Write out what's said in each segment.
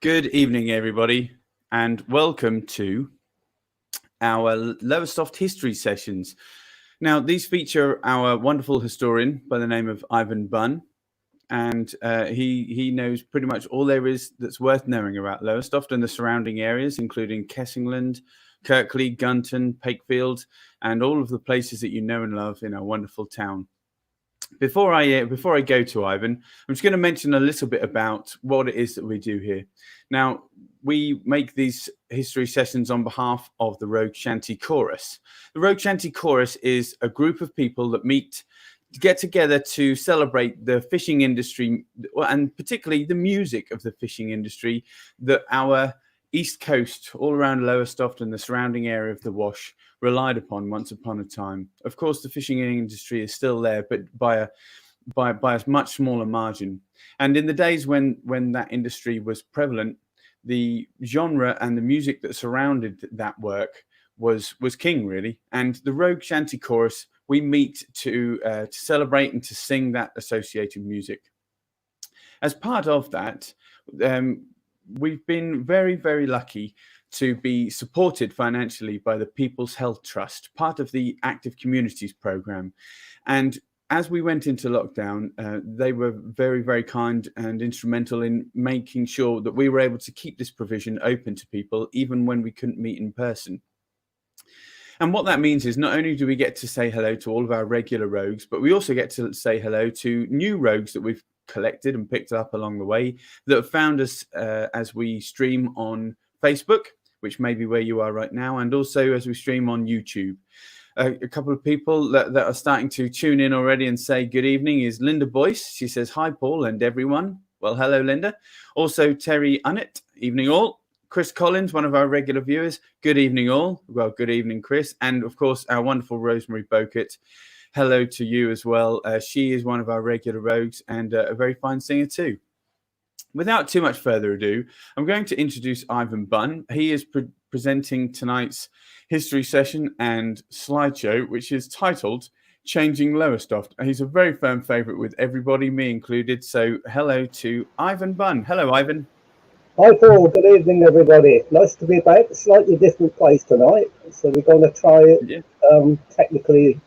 Good evening, everybody, and welcome to our Lowestoft history sessions. Now, these feature our wonderful historian by the name of Ivan Bunn, and he knows pretty much all there is that's worth knowing about Lowestoft and the surrounding areas, including Kessingland, Kirkley, Gunton, Pakefield, and all of the places that you know and love in our wonderful town. Before I go to Ivan, I'm just going to mention a little bit about what it is that we do here. Now, we make these history sessions on behalf of the Rogues Shanty Chorus. The Rogues Shanty Chorus is a group of people that get together to celebrate the fishing industry, and particularly the music of the fishing industry that our East Coast, all around Lowestoft and the surrounding area of the Wash, relied upon once upon a time. Of course, the fishing industry is still there, but by a much smaller margin. And in the days when that industry was prevalent, the genre and the music that surrounded that work was king, really. And the Rogues Shanty Chorus, we meet to celebrate and to sing that associated music. As part of that, we've been very, very lucky to be supported financially by the People's Health Trust, part of the Active Communities program. And as we went into lockdown, they were very, very kind and instrumental in making sure that we were able to keep this provision open to people, even when we couldn't meet in person. And what that means is not only do we get to say hello to all of our regular rogues, but we also get to say hello to new rogues that we've collected and picked up along the way that have found us as we stream on Facebook, which may be where you are right now, and also as we stream on YouTube. A couple of people that are starting to tune in already and say good evening is Linda Boyce. She says, hi, Paul and everyone. Well, hello, Linda. Also, Terry Unnett, evening all. Chris Collins, one of our regular viewers, good evening all. Well, good evening, Chris. And of course, our wonderful Rosemary Bokett. Hello to you as well. She is one of our regular rogues and a very fine singer too. Without too much further ado, I'm going to introduce Ivan Bunn. He is presenting tonight's history session and slideshow, which is titled Changing Lowestoft. He's a very firm favourite with everybody, me included. So hello to Ivan Bunn. Hello, Ivan. Hi, Paul. Good evening, everybody. Nice to be back. A slightly different place tonight. So we're going to try it technically.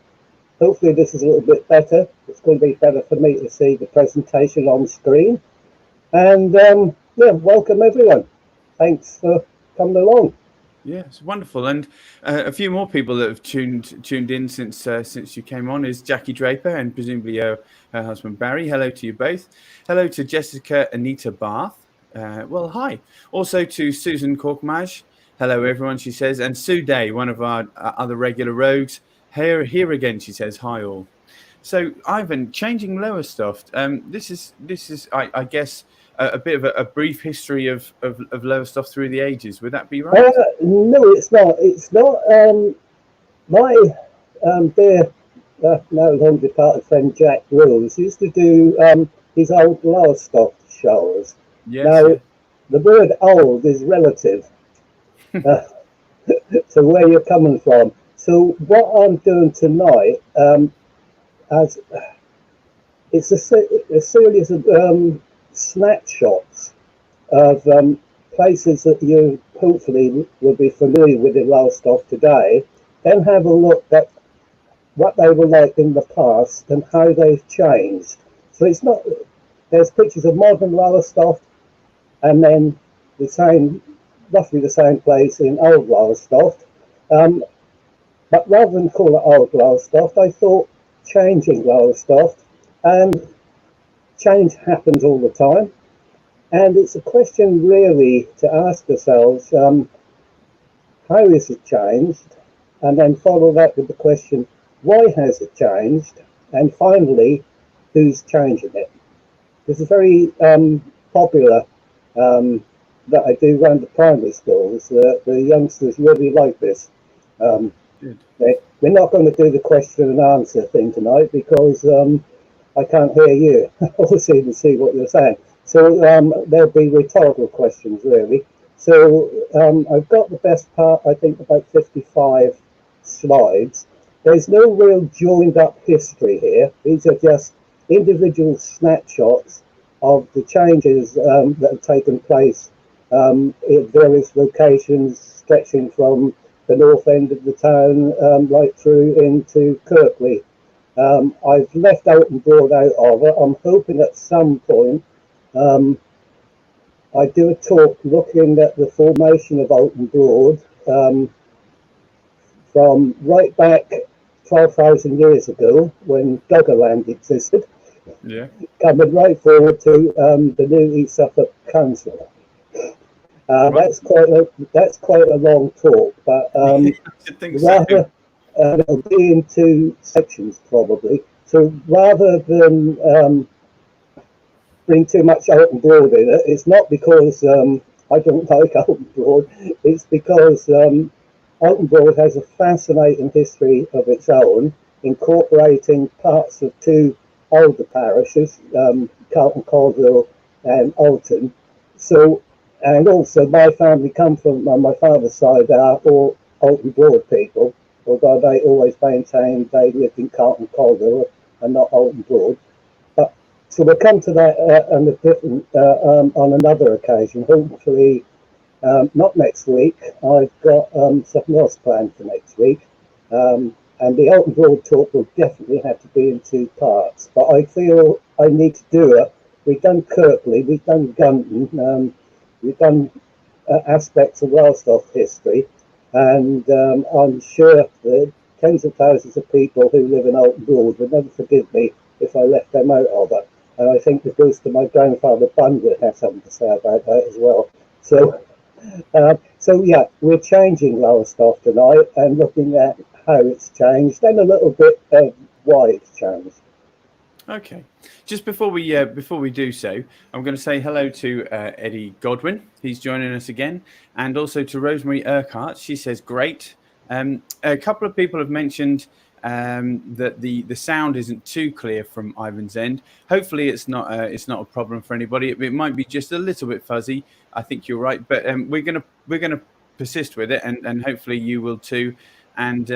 Hopefully this is a little bit better. It's going to be better for me to see the presentation on screen. And welcome everyone. Thanks for coming along. Yeah, it's wonderful. And a few more people that have tuned in since you came on is Jackie Draper and presumably her husband Barry. Hello to you both. Hello to Jessica Anita Barth. Well, hi. Also to Susan Korkmaj. Hello everyone, she says. And Sue Day, one of our other regular rogues. Here again, she says, hi all. So, Ivan, changing Lowestoft. This is, I guess, a bit of a brief history of Lowestoft through the ages. Would that be right? No, it's not. It's not. My dear, now long departed friend Jack Rose used to do his old Lowestoft shows. Yes, now, the word old is relative. So where you're coming from. So what I'm doing tonight, as it's a series of snapshots of places that you hopefully will be familiar with in Lowestoft today, then have a look at what they were like in the past and how they've changed. So it's not, there's pictures of modern Lowestoft and then roughly the same place in old Lowestoft. But rather than call it old Lowestoft, I thought changing Lowestoft, and change happens all the time. And it's a question really to ask ourselves, how is it changed? And then follow that with the question, why has it changed? And finally, who's changing it? This is very popular that I do around the primary schools. The youngsters really like this. We're not going to do the question and answer thing tonight because I can't hear you or see what you're saying. So there'll be rhetorical questions, really. So I've got the best part, I think, about 55 slides. There's no real joined up history here. These are just individual snapshots of the changes that have taken place at various locations stretching from the north end of the town right through into Kirkley. I've left Alton Broad out of it. I'm hoping at some point I do a talk looking at the formation of Alton Broad from right back 12,000 years ago when Doggerland existed, coming right forward to the new East Suffolk Council. That's quite a long talk, but rather it'll be in two sections probably. So rather than bring too much Alton Broad in it, it's not because I don't like Alton Broad. It's because Alton Broad has a fascinating history of its own, incorporating parts of two older parishes, Carlton Caldwell and Alton. So, and also my family come from, on my father's side, are all Alton Broad people, although they always maintained they lived in Carlton Caldwell and not Alton Broad. But so we'll come to that on a different, on another occasion, hopefully. Not next week. I've got something else planned for next week. And the Alton Broad talk will definitely have to be in two parts. But I feel I need to do it. We've done Kirkley, we've done Gunton, we've done aspects of Lowestoft history. And I'm sure that tens of thousands of people who live in Alton Broad would never forgive me if I left them out of it. And I think the ghost of my grandfather Bunn would have something to say about that as well. So yeah, we're changing Lowestoft tonight and looking at how it's changed and a little bit of why it's changed. Okay, just before we do so, I'm going to say hello to Eddie Godwin. He's joining us again, and also to Rosemary Urquhart. She says great. A couple of people have mentioned that the sound isn't too clear from Ivan's end. Hopefully, it's not a problem for anybody. It might be just a little bit fuzzy. I think you're right, but we're gonna persist with it, and hopefully you will too. And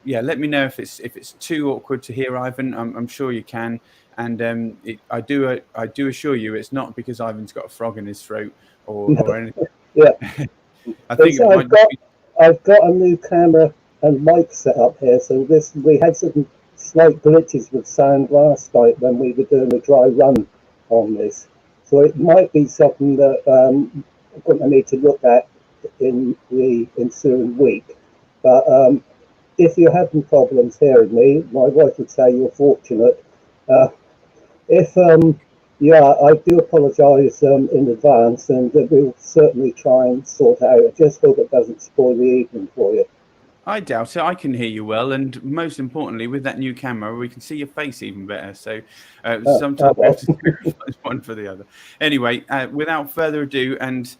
yeah, let me know if it's too awkward to hear Ivan. I'm sure you can, and I do assure you it's not because Ivan's got a frog in his throat or anything. Yeah, I think I've got a new camera and mic set up here, so we had some slight glitches with sound last night when we were doing a dry run on this. So it might be something that I'm going to need to look at in the ensuing week. But if you're having problems hearing me, my wife would say you're fortunate. Yeah, I do apologise in advance, and we'll certainly try and sort it out. I just hope it doesn't spoil the evening for you. I doubt it. I can hear you well, and most importantly, with that new camera, we can see your face even better. So sometimes we have to sacrifice one for the other. Anyway, without further ado, and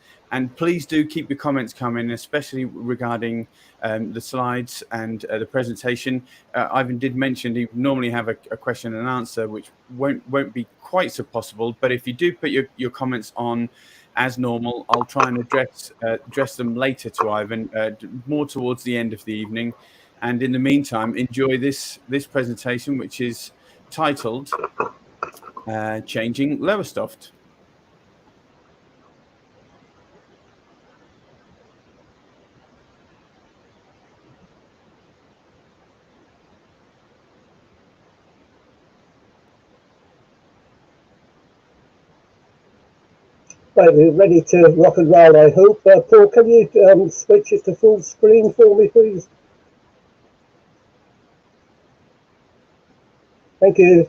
please do keep your comments coming, especially regarding the slides and the presentation. Ivan did mention he normally have a question and answer, which won't be quite so possible. But if you do put your comments on as normal, I'll try and address them later to Ivan, more towards the end of the evening. And in the meantime, enjoy this presentation, which is titled Changing Lowestoft. Right, we're ready to rock and roll, I hope. Paul, can you switch it to full screen for me, please? Thank you.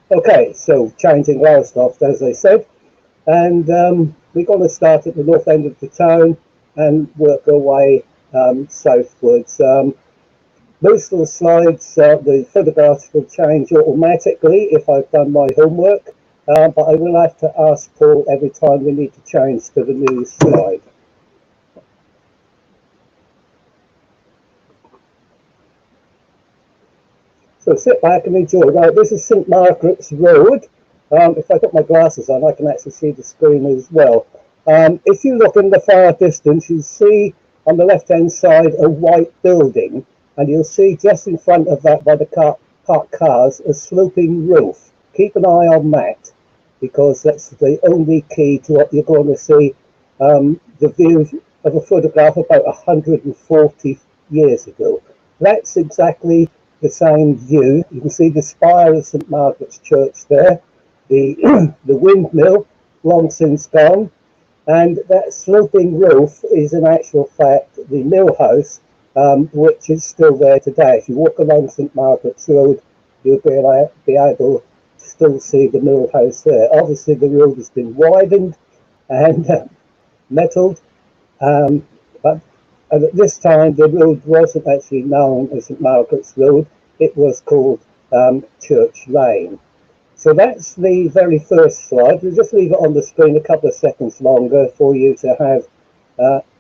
Okay, so changing Lowestoft, as I said, and we're going to start at the north end of the town and work our way southwards. Most of the slides, the photographs will change automatically if I've done my homework, but I will have to ask Paul every time we need to change to the new slide. So sit back and enjoy. Right, this is St Margaret's Road. If I put my glasses on, I can actually see the screen as well. If you look in the far distance, you see on the left-hand side a white building, and you'll see just in front of that by the parked cars a sloping roof. keep an eye on that, because that's the only key to what you're going to see. The view of a photograph about 140 years ago. That's exactly the same view. You can see the spire of St Margaret's Church there, the windmill long since gone, and that sloping roof is in actual fact the mill house, which is still there today. If you walk along St Margaret's Road, you'll be able to still see the mill house there. Obviously the road has been widened and metalled, but at this time the road wasn't actually known as St Margaret's Road, it was called Church Lane. So that's the very first slide. We'll just leave it on the screen a couple of seconds longer for you to have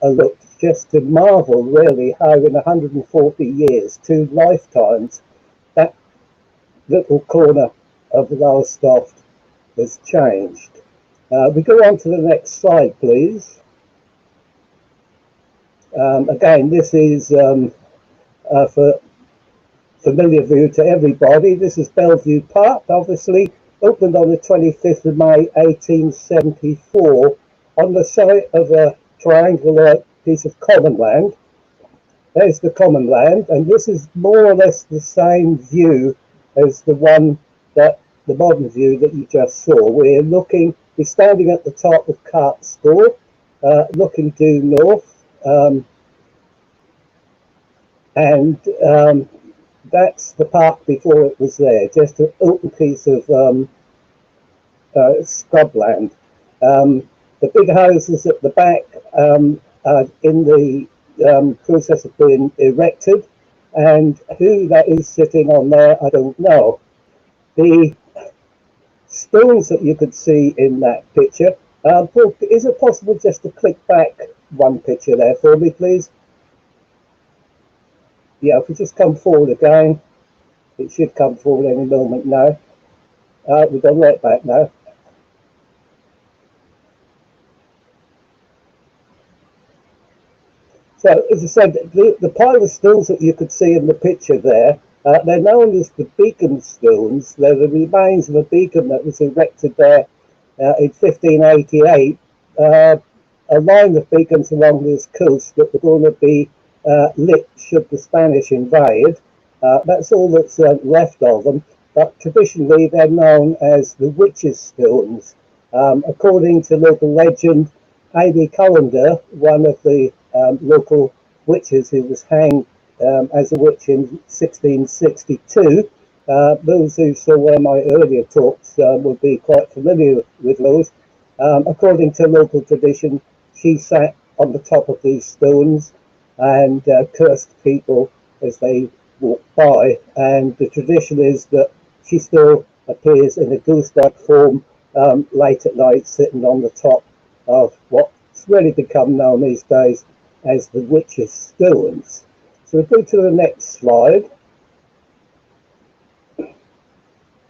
a look, just to marvel really how in 140 years, 2 lifetimes, that little corner of Lowestoft has changed. We go on to the next slide, please. Again, this is for familiar view to everybody. This is Bellevue Park, obviously, opened on the 25th of May 1874 on the site of a triangular piece of common land. There's the common land, and this is more or less the same view as the one that the modern view that you just saw. We're standing at the top of Cart Store, looking due north, and that's the park before it was there, just an open piece of scrubland. The big houses at the back are in the process of being erected, and who that is sitting on there, I don't know. The stones that you could see in that picture, Paul, is it possible just to click back one picture there for me, please? Yeah, if we just come forward again, it should come forward any moment now. We've gone right back now. So, as I said, the pile of stones that you could see in the picture there, they're known as the beacon stones. They're the remains of a beacon that was erected there in 1588. A line of beacons along this coast that were going to be lit should the Spanish invade. That's all that's left of them, but traditionally they're known as the witches' stones. According to local legend, Amy Callender, one of the local witches who was hanged as a witch in 1662, those who saw one of my earlier talks would be quite familiar with those. According to local tradition, she sat on the top of these stones and cursed people as they walked by, and the tradition is that she still appears in a ghost-like form late at night, sitting on the top of what's really become known these days as the witches' stones. So we go to the next slide.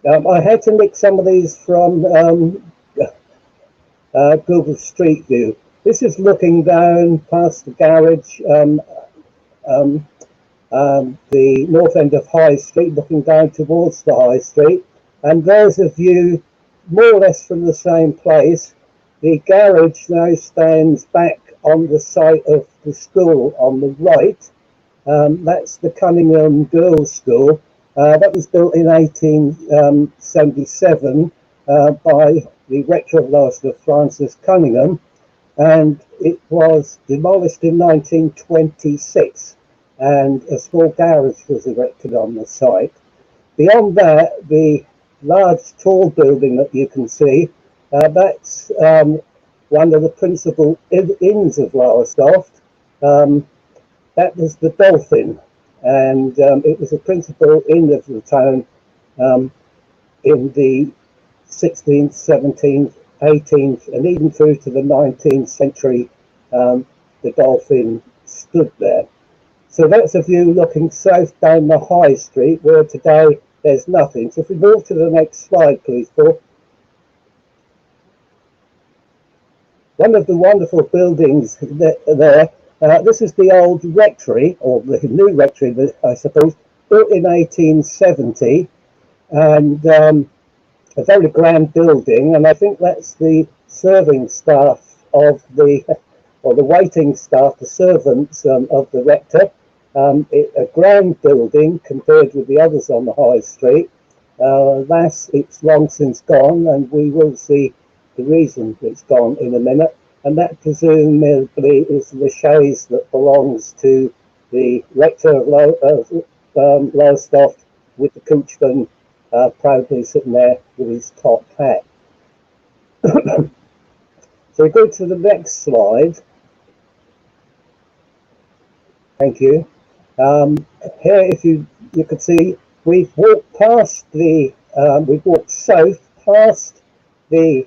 I had to mix some of these from Google Street View. This is looking down past the garage, the north end of High Street, looking down towards the High Street, and there's a view more or less from the same place. The garage now stands back on the site of the school on the right. That's the Cunningham Girls' School. That was built in 1877 by the rector of Lowestoft, Francis Cunningham, and it was demolished in 1926, and a small garage was erected on the site. Beyond that, the large tall building that you can see, that's one of the principal inns of Lowestoft. That was the Dolphin, and it was a principal inn of the town in the 16th, 17th, 18th, and even through to the 19th century. The Dolphin stood there. So that's a view looking south down the High Street, where today there's nothing. So if we move to the next slide, please, Paul. One of the wonderful buildings there, this is the old rectory, or the new rectory, I suppose, built in 1870. And a very grand building, and I think that's the serving staff of the, or the waiting staff, the servants of the rector. A grand building compared with the others on the high street. It's long since gone, and we will see the reason it's gone in a minute. And that presumably is the chaise that belongs to the rector of Lowestoft, with the coachman proudly sitting there with his top hat. So we go to the next slide. Thank you. Here, if you could see, we've walked past the, we've walked south past the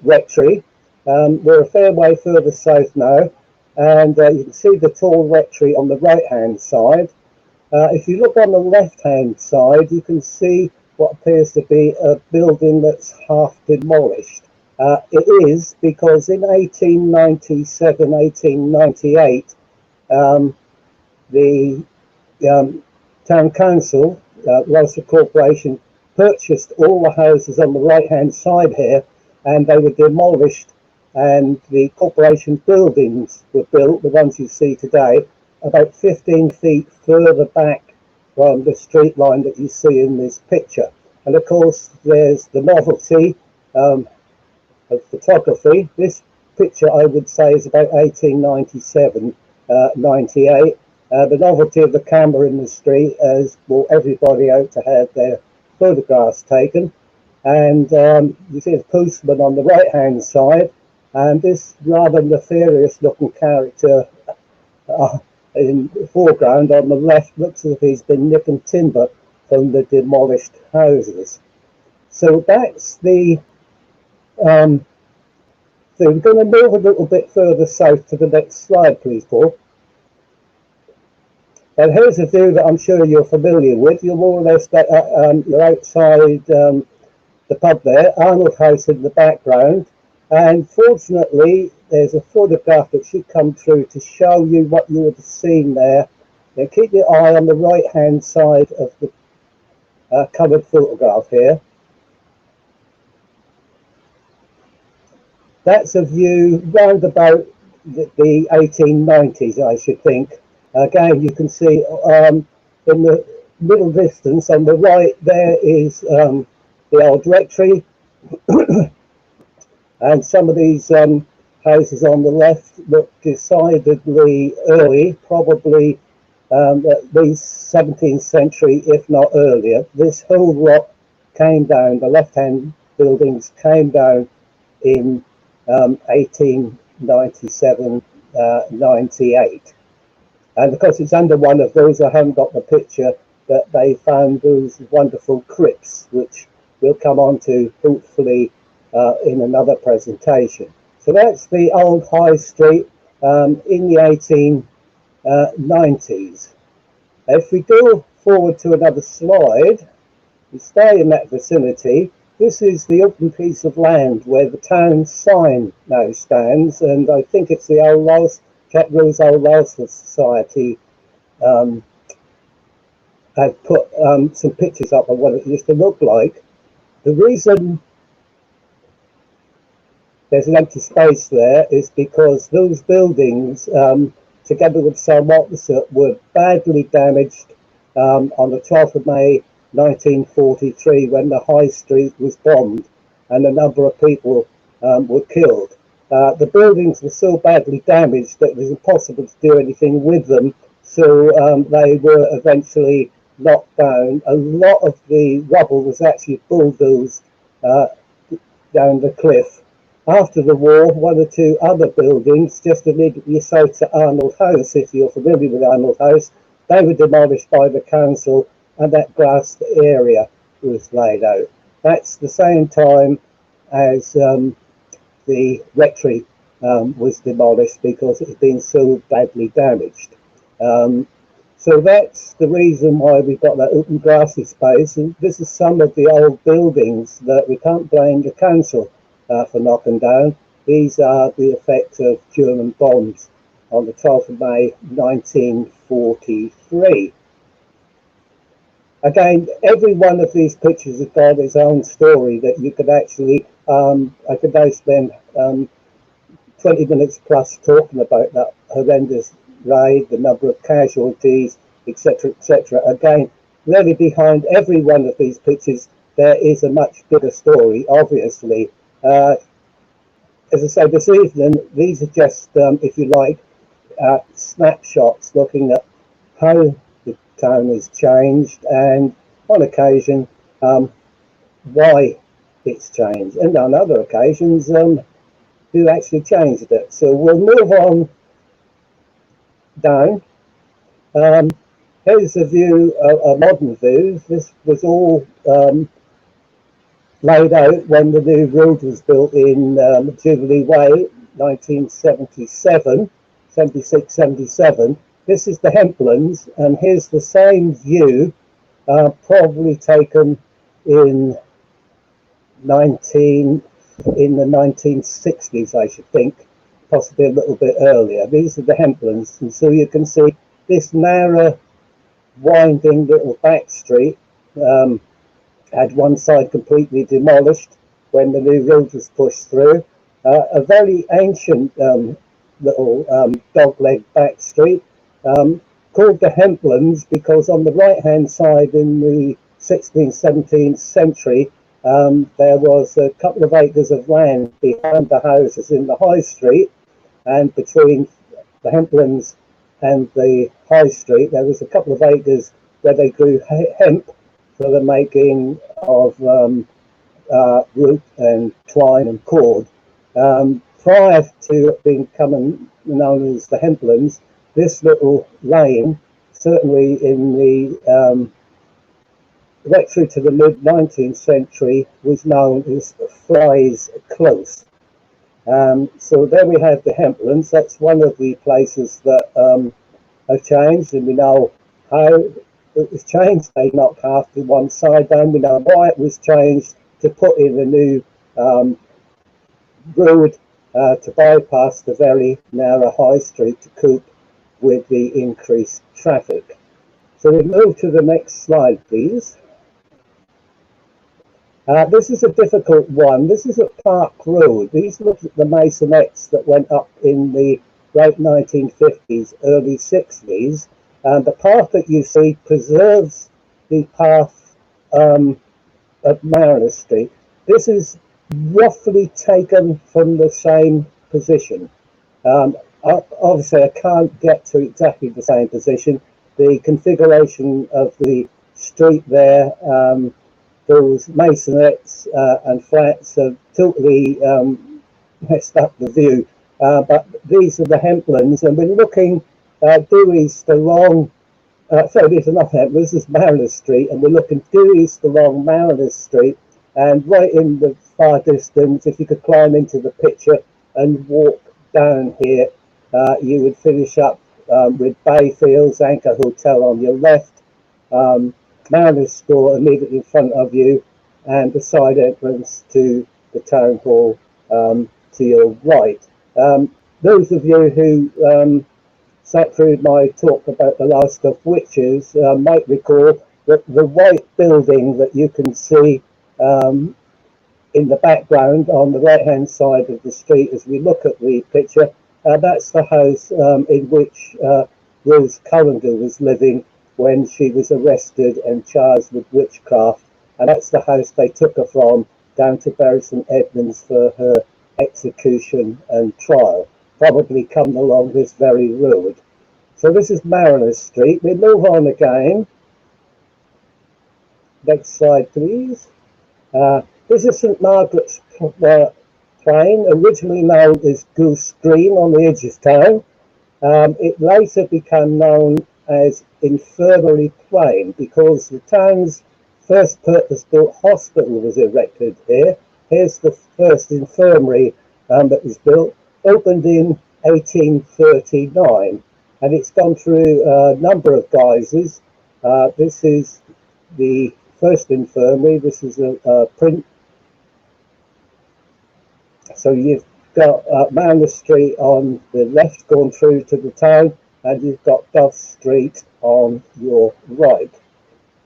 rectory. We're a fair way further south now, and you can see the tall rectory on the right-hand side. If you look on the left-hand side, you can see what appears to be a building that's half demolished. It is because in 1897, 1898, the town council, Lowestoft Corporation, purchased all the houses on the right-hand side here, and they were demolished, and the corporation buildings were built, the ones you see today, about 15 feet further back from the street line that you see in this picture. And of course, there's the novelty of photography. This picture, I would say, is about 1897, 98. The novelty of the camera in the street has brought everybody out to have their photographs taken. And you see the postman on the right-hand side, and this rather nefarious-looking character in the foreground on the left looks as if he's been nipping timber from the demolished houses. So that's the... so we're going to move a little bit further south to the next slide, please, Paul. And here's a view that I'm sure you're familiar with. You're more or less you're outside the pub there, Arnold House in the background. And fortunately, there's a photograph that should come through to show you what you would have seen there. Now keep your eye on the right-hand side of the covered photograph here. That's a view round about the 1890s, I should think. Again, you can see in the middle distance on the right there is the old rectory, and some of these houses on the left look decidedly early, probably at least 17th century, if not earlier. This whole lot came down, the left-hand buildings came down in 1897, 98. And because it's under one of those, I haven't got the picture, that they found those wonderful crypts, which we'll come on to hopefully in another presentation. So that's the old High Street in the 1890s. If we go forward to another slide, we stay in that vicinity. This is the open piece of land where the town sign now stands, and I think it's the old Lowestoft Society have put some pictures up of what it used to look like. The reason there's an empty space there is because those buildings, together with some opposite, were badly damaged on the 12th of May 1943 when the High Street was bombed and a number of people were killed. The buildings were so badly damaged that it was impossible to do anything with them, so they were eventually knocked down. A lot of the rubble was actually bulldozed down the cliff. After the war, one or two other buildings just immediately south to Arnold House, if you're familiar with Arnold House, they were demolished by the council and that grassed area was laid out. That's the same time as the rectory was demolished because it had been so badly damaged. So that's the reason why we've got that open grassy space. And this is some of the old buildings that we can't blame the council for knocking down. These are the effect of German bombs on the 12th of May 1943. Again, every one of these pictures has got its own story that you could actually, I could now spend 20 minutes plus talking about that horrendous raid, the number of casualties, etc., etc. Again, really behind every one of these pictures, there is a much bigger story, obviously. As I say, this evening, these are just, if you like, snapshots looking at how the town has changed and, on occasion, why it's changed. And on other occasions, who actually changed it. So we'll move on down. Here's a view, a modern view. This was all laid out when the new road was built in Jubilee Way, 1977, 76, 77. This is the Hemplands, and here's the same view, probably taken in the 1960s, I should think, possibly a little bit earlier. These are the Hemplands, and so you can see this narrow, winding little back street had one side completely demolished when the new road was pushed through. A very ancient little dogleg back street, called the Hemplands because on the right-hand side in the 16th, 17th century, there was a couple of acres of land behind the houses in the High Street, and between the Hemplands and the High Street, there was a couple of acres where they grew hemp for the making of root and twine and cord. Prior to it becoming known as the Hemplands, this little lane, certainly in the right through to the mid-19th century, was known as Fry's Close. So there we have the Hemplands. That's one of the places that have changed, and we know how it was changed. They knocked half to one side down. We know why it was changed, to put in a new road to bypass the very narrow High Street to cope with the increased traffic. So we move to the next slide, please. This is a difficult one. This is a Park Road. These look at the masonettes that went up in the late 1950s, early 60s. And the path that you see preserves the path at Mariner Street. This is roughly taken from the same position. Obviously, I can't get to exactly the same position. The configuration of the street there, those masonettes and flats have totally messed up the view. But these are the Hemplands, and we're looking due east along, sorry, these are not Hemplands, this is Mariner Street, and we're looking due east along Mariner Street, and right in the far distance, if you could climb into the picture and walk down here, you would finish up with Bayfields, Anchor Hotel on your left, Mariners School immediately in front of you, and the side entrance to the town hall to your right. Those of you who sat through my talk about the Lowestoft witches might recall that the white building that you can see in the background on the right hand side of the street as we look at the picture, that's the house in which Rose Cullender was living when she was arrested and charged with witchcraft, and that's the house they took her from down to Bury St Edmunds for her execution and trial, probably come along this very road. So this is Mariner Street. We move on again. Next slide, please. This is St Margaret's Plain, originally known as Goose Green on the edge of town. It later became known as Infirmary Plain because the town's first purpose-built hospital was erected here. Here's the first infirmary that was built, opened in 1839, and it's gone through a number of guises. This is the first infirmary. This is a print. So you've got Mariner Street on the left going through to the town, and you've got Dove Street on your right.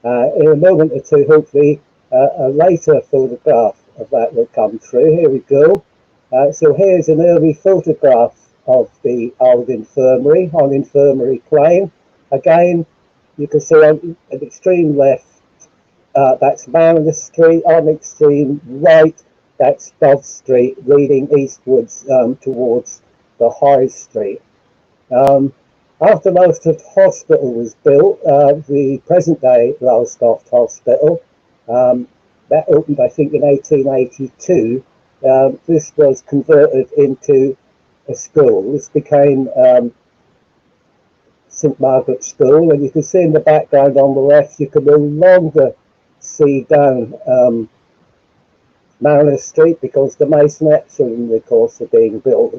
In a moment or two, hopefully, a later photograph of that will come through. Here we go. So here's an early photograph of the old infirmary on Infirmary Plain. Again, you can see on the extreme left, that's Mariners Street. On the extreme right, that's Dove Street, leading eastwards towards the High Street. After Lowestoft Hospital was built, the present-day Lowestoft Hospital, that opened, I think, in 1882. This was converted into a school. This became St Margaret's School, and you can see in the background on the left, you can no longer see down Mariner Street because the masonettes are in the course of being built.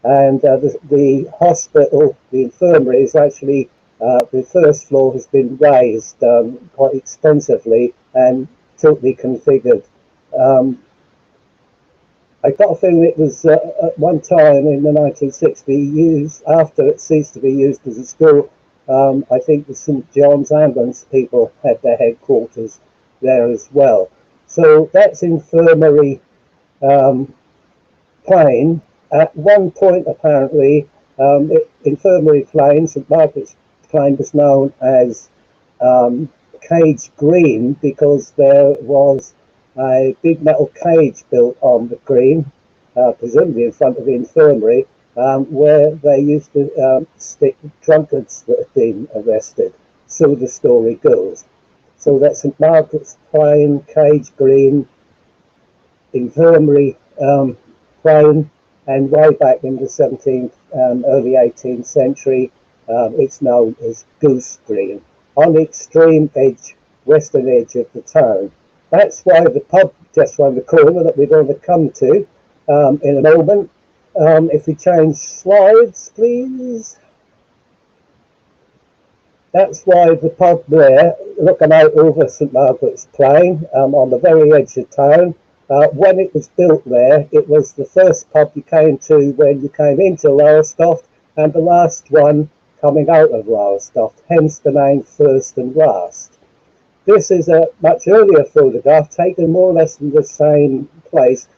And the hospital, the infirmary, is actually, the first floor has been raised quite extensively and totally configured. I got a feeling it was at one time in the 1960s used, after it ceased to be used as a school. I think the St John's Ambulance people had their headquarters there as well. So that's Infirmary Plain. At one point, apparently, Infirmary Plain, St Margaret's Plain, was known as Cage Green because there was a big metal cage built on the green, presumably in front of the infirmary, where they used to stick drunkards that had been arrested. So the story goes. So that's St Margaret's Plain, Cage Green, Infirmary Plain, and way back in the 17th and early 18th century, it's known as Goose Green, on the extreme edge, western edge of the town. That's why the pub just around the corner that we're going to come to in a moment. If we change slides, please. That's why the pub there, looking out over St Margaret's Plain, on the very edge of town. When it was built there, it was the first pub you came to when you came into Lowestoft, and the last one coming out of Lowestoft, hence the name First and Last. This is a much earlier photograph taken more or less in the same place.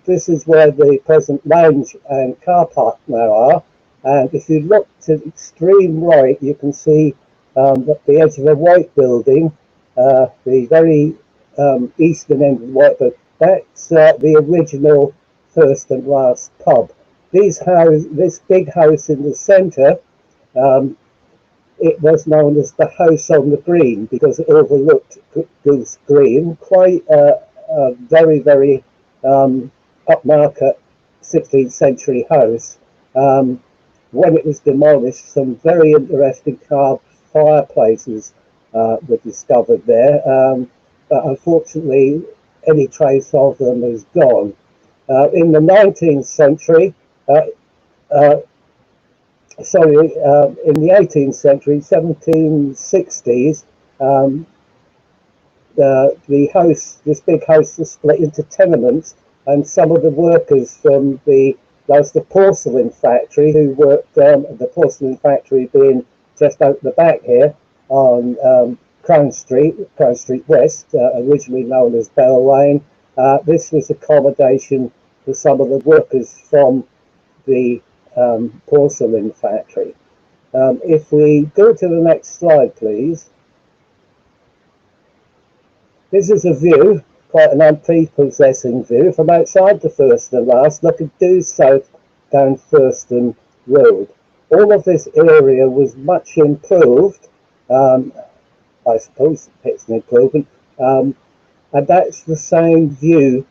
This is where the present lounge and car park now are. And if you look to the extreme right, you can see at the edge of a white building, the very eastern end of the white building, that's the original First and Last pub. This big house in the centre, it was known as the House on the Green because it overlooked Goose Green, quite a very, very upmarket 16th century house. When it was demolished, some very interesting carved fireplaces were discovered there, but unfortunately any trace of them is gone. In the 19th century, in the 18th century, 1760s, this big house was split into tenements, and some of the workers from the porcelain factory who worked the porcelain factory being just out the back here on Crown Street West, originally known as Bell Lane. This was accommodation for some of the workers from the porcelain factory. If we go to the next slide, please. This is a view, quite an unprepossessing view, from outside the First and Last, looking due south down Thurston Road. All of this area was much improved. I suppose it's an improvement. And that's the same view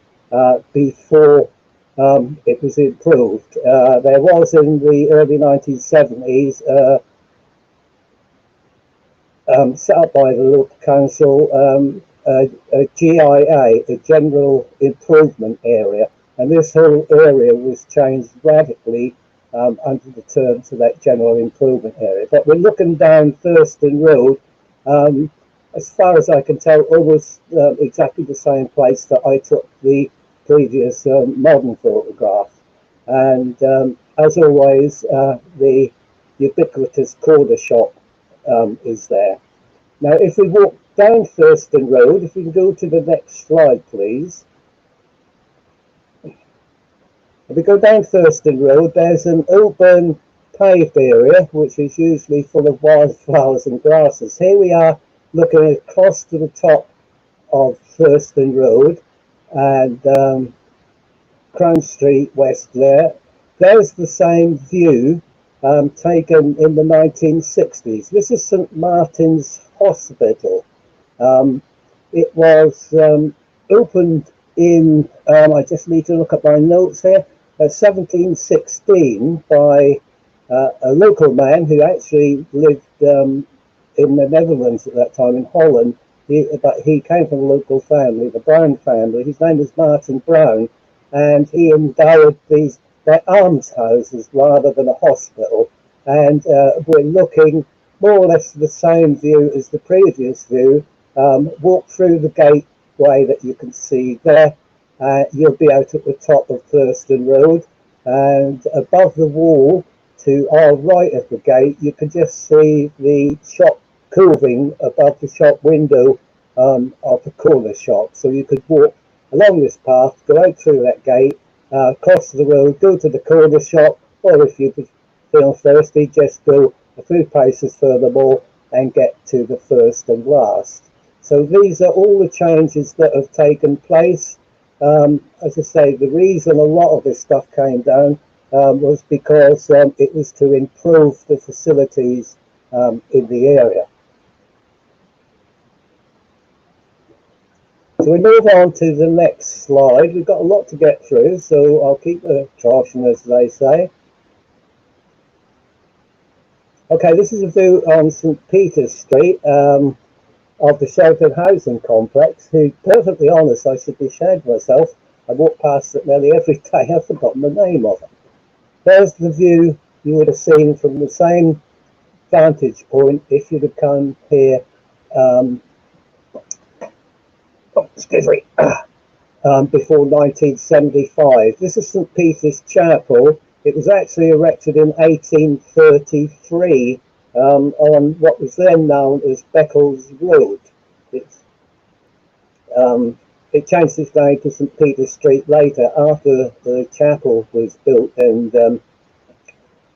before it was improved. There was in the early 1970s set up by the local council a GIA, a General Improvement Area, and this whole area was changed radically under the terms of that General Improvement Area. But we're looking down Thurston Road, as far as I can tell, almost exactly the same place that I took the previous modern photograph. And as always, the ubiquitous corner shop is there. Now, if we walk down Thurston Road, if we can go to the next slide, please. If we go down Thurston Road, there's an open paved area, which is usually full of wildflowers and grasses. Here we are looking across to the top of Thurston Road and Crown Street West there. There's the same view taken in the 1960s. This is St Martin's Hospital. It was opened in, I just need to look at my notes here, 1716 by a local man who actually lived in the Netherlands at that time, in Holland. But he came from a local family, the Brown family. His name was Martin Brown, and he endowed their almshouses rather than a hospital. And we're looking more or less the same view as the previous view. Walk through the gateway that you can see there. You'll be out at the top of Thurston Road, and above the wall to our right of the gate, you can just see the shop cooling above the shop window of the corner shop. So you could walk along this path, go out through that gate, cross the road, go to the corner shop, or if you could feel thirsty, just go a few paces furthermore and get to the first and last. So these are all the changes that have taken place. As I say, the reason a lot of this stuff came down was because it was to improve the facilities in the area. So we move on to the next slide. We've got a lot to get through, so I'll keep trotting, as they say. Okay, this is a view on St Peter's Street of the sheltered housing complex. To be perfectly honest, I should be ashamed of myself. I walk past it nearly every day. I've forgotten the name of it. There's the view you would have seen from the same vantage point if you'd have come here before 1975. This is St Peter's Chapel. It was actually erected in 1833 on what was then known as Beccles Road. It changed its name to St Peter's Street later after the chapel was built and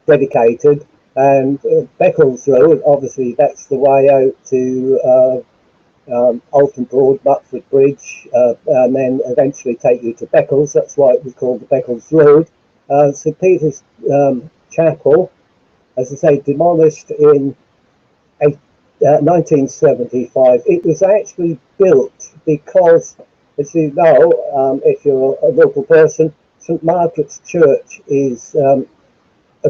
dedicated. And Beccles Road, obviously that's the way out to Alton Broad, Buckford Bridge, and then eventually take you to Beccles. That's why it was called the Beccles Road. St Peter's Chapel, as I say, demolished in 1975. It was actually built because, as you know, if you're a local person, St Margaret's Church is a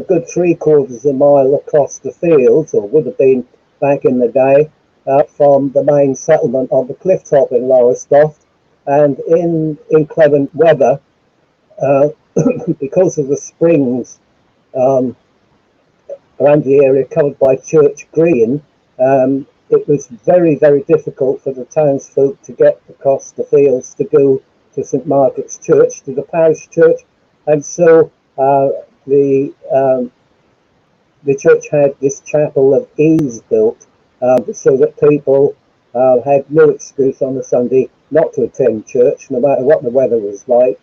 good 3/4 of a mile across the fields, or would have been back in the day, from the main settlement on the cliff top in Lowestoft. And in inclement weather, because of the springs around the area covered by Church Green, it was very, very difficult for the townsfolk to get across the fields to go to St Margaret's Church, to the parish church. And so the church had this chapel of ease built, so that people had no excuse on a Sunday not to attend church, no matter what the weather was like.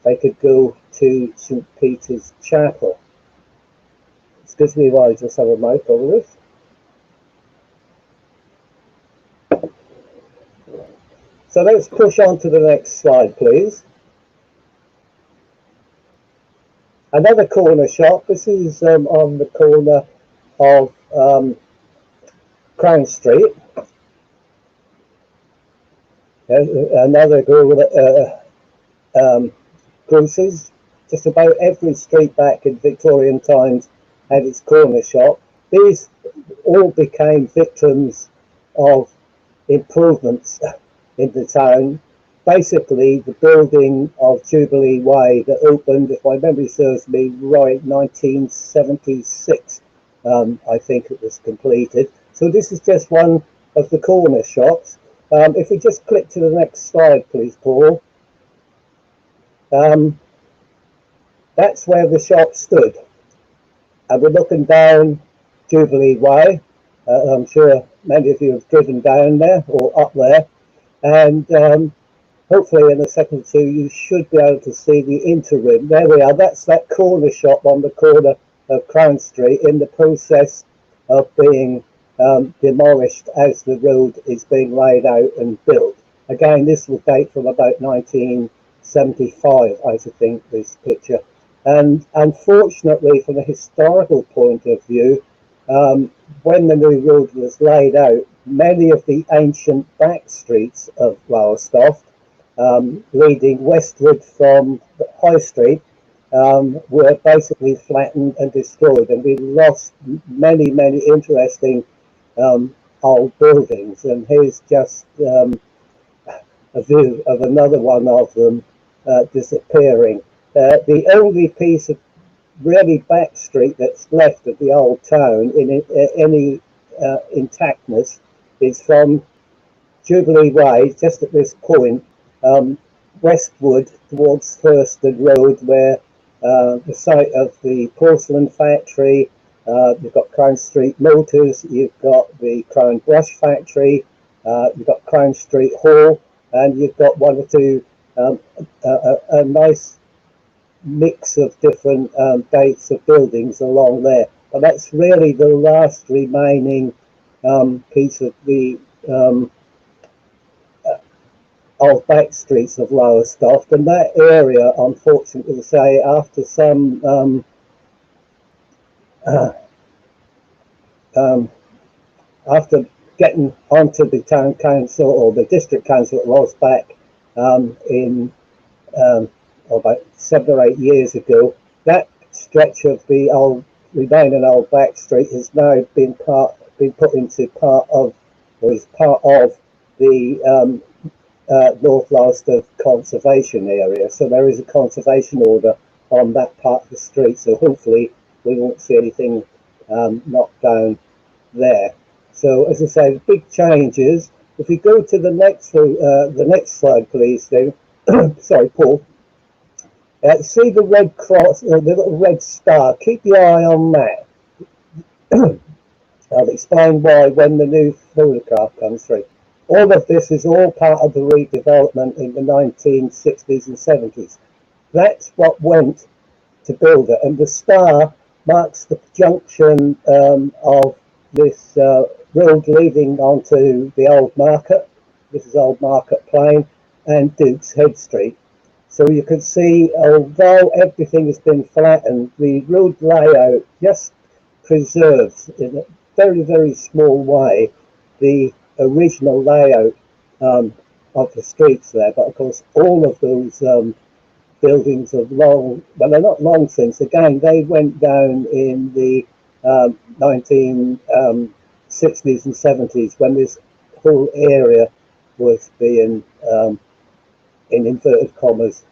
They could go to St Peter's Chapel. Excuse me while I just have a mouthful of this. So let's push on to the next slide, please. Another corner shop. This is on the corner of Crown Street. Another grocer's. Just about every street back in Victorian times had its corner shop. These all became victims of improvements in the town. Basically, the building of Jubilee Way that opened, if my memory serves me right, 1976, I think it was completed. So this is just one of the corner shops. If we just click to the next slide, please, Paul. That's where the shop stood. And we're looking down Jubilee Way. I'm sure many of you have driven down there or up there, and hopefully in a second or two you should be able to see the interim. There we are. That's that corner shop on the corner of Crown Street, in the process of being demolished as the road is being laid out and built. Again, this will date from about 1975, I think, this picture. And unfortunately, from a historical point of view, when the new road was laid out, many of the ancient back streets of Lowestoft, leading westward from the High Street, were basically flattened and destroyed, and we lost many, many interesting old buildings. And here's just a view of another one of them disappearing. The only piece of really back street that's left of the old town in any intactness is from Jubilee Way, just at this point, westward towards Thurston Road, where the site of the porcelain factory, you've got Crown Street Motors, you've got the Crown Brush Factory, you've got Crown Street Hall, and you've got one or two, a nice mix of different dates of buildings along there. But that's really the last remaining piece of the old back streets of Lowestoft, and that area, unfortunately to say, after some after getting onto the town council, or the district council it was back in about 7 or 8 years ago, that stretch of the old remaining old back street has now been put into part of, or is part of, the North Lowestoft conservation area. So there is a conservation order on that part of the street, so hopefully we won't see anything knocked down there. So as I say, big changes. If we go to the next slide, please, Dave. Sorry, Paul. See the red cross, the little red star. Keep your eye on that. I'll explain why when the new photograph comes through. All of this is all part of the redevelopment in the 1960s and 70s. That's what went to build it, and the star marks the junction of this road leading onto the Old Market. This is Old Market Plain and Duke's Head Street. So you can see, although everything has been flattened, the road layout just preserves in a very, very small way the original layout of the streets there. But of course, all of those buildings have long, well, they're not long since, again, they went down in the 1960s and 70s when this whole area was being, in inverted commas,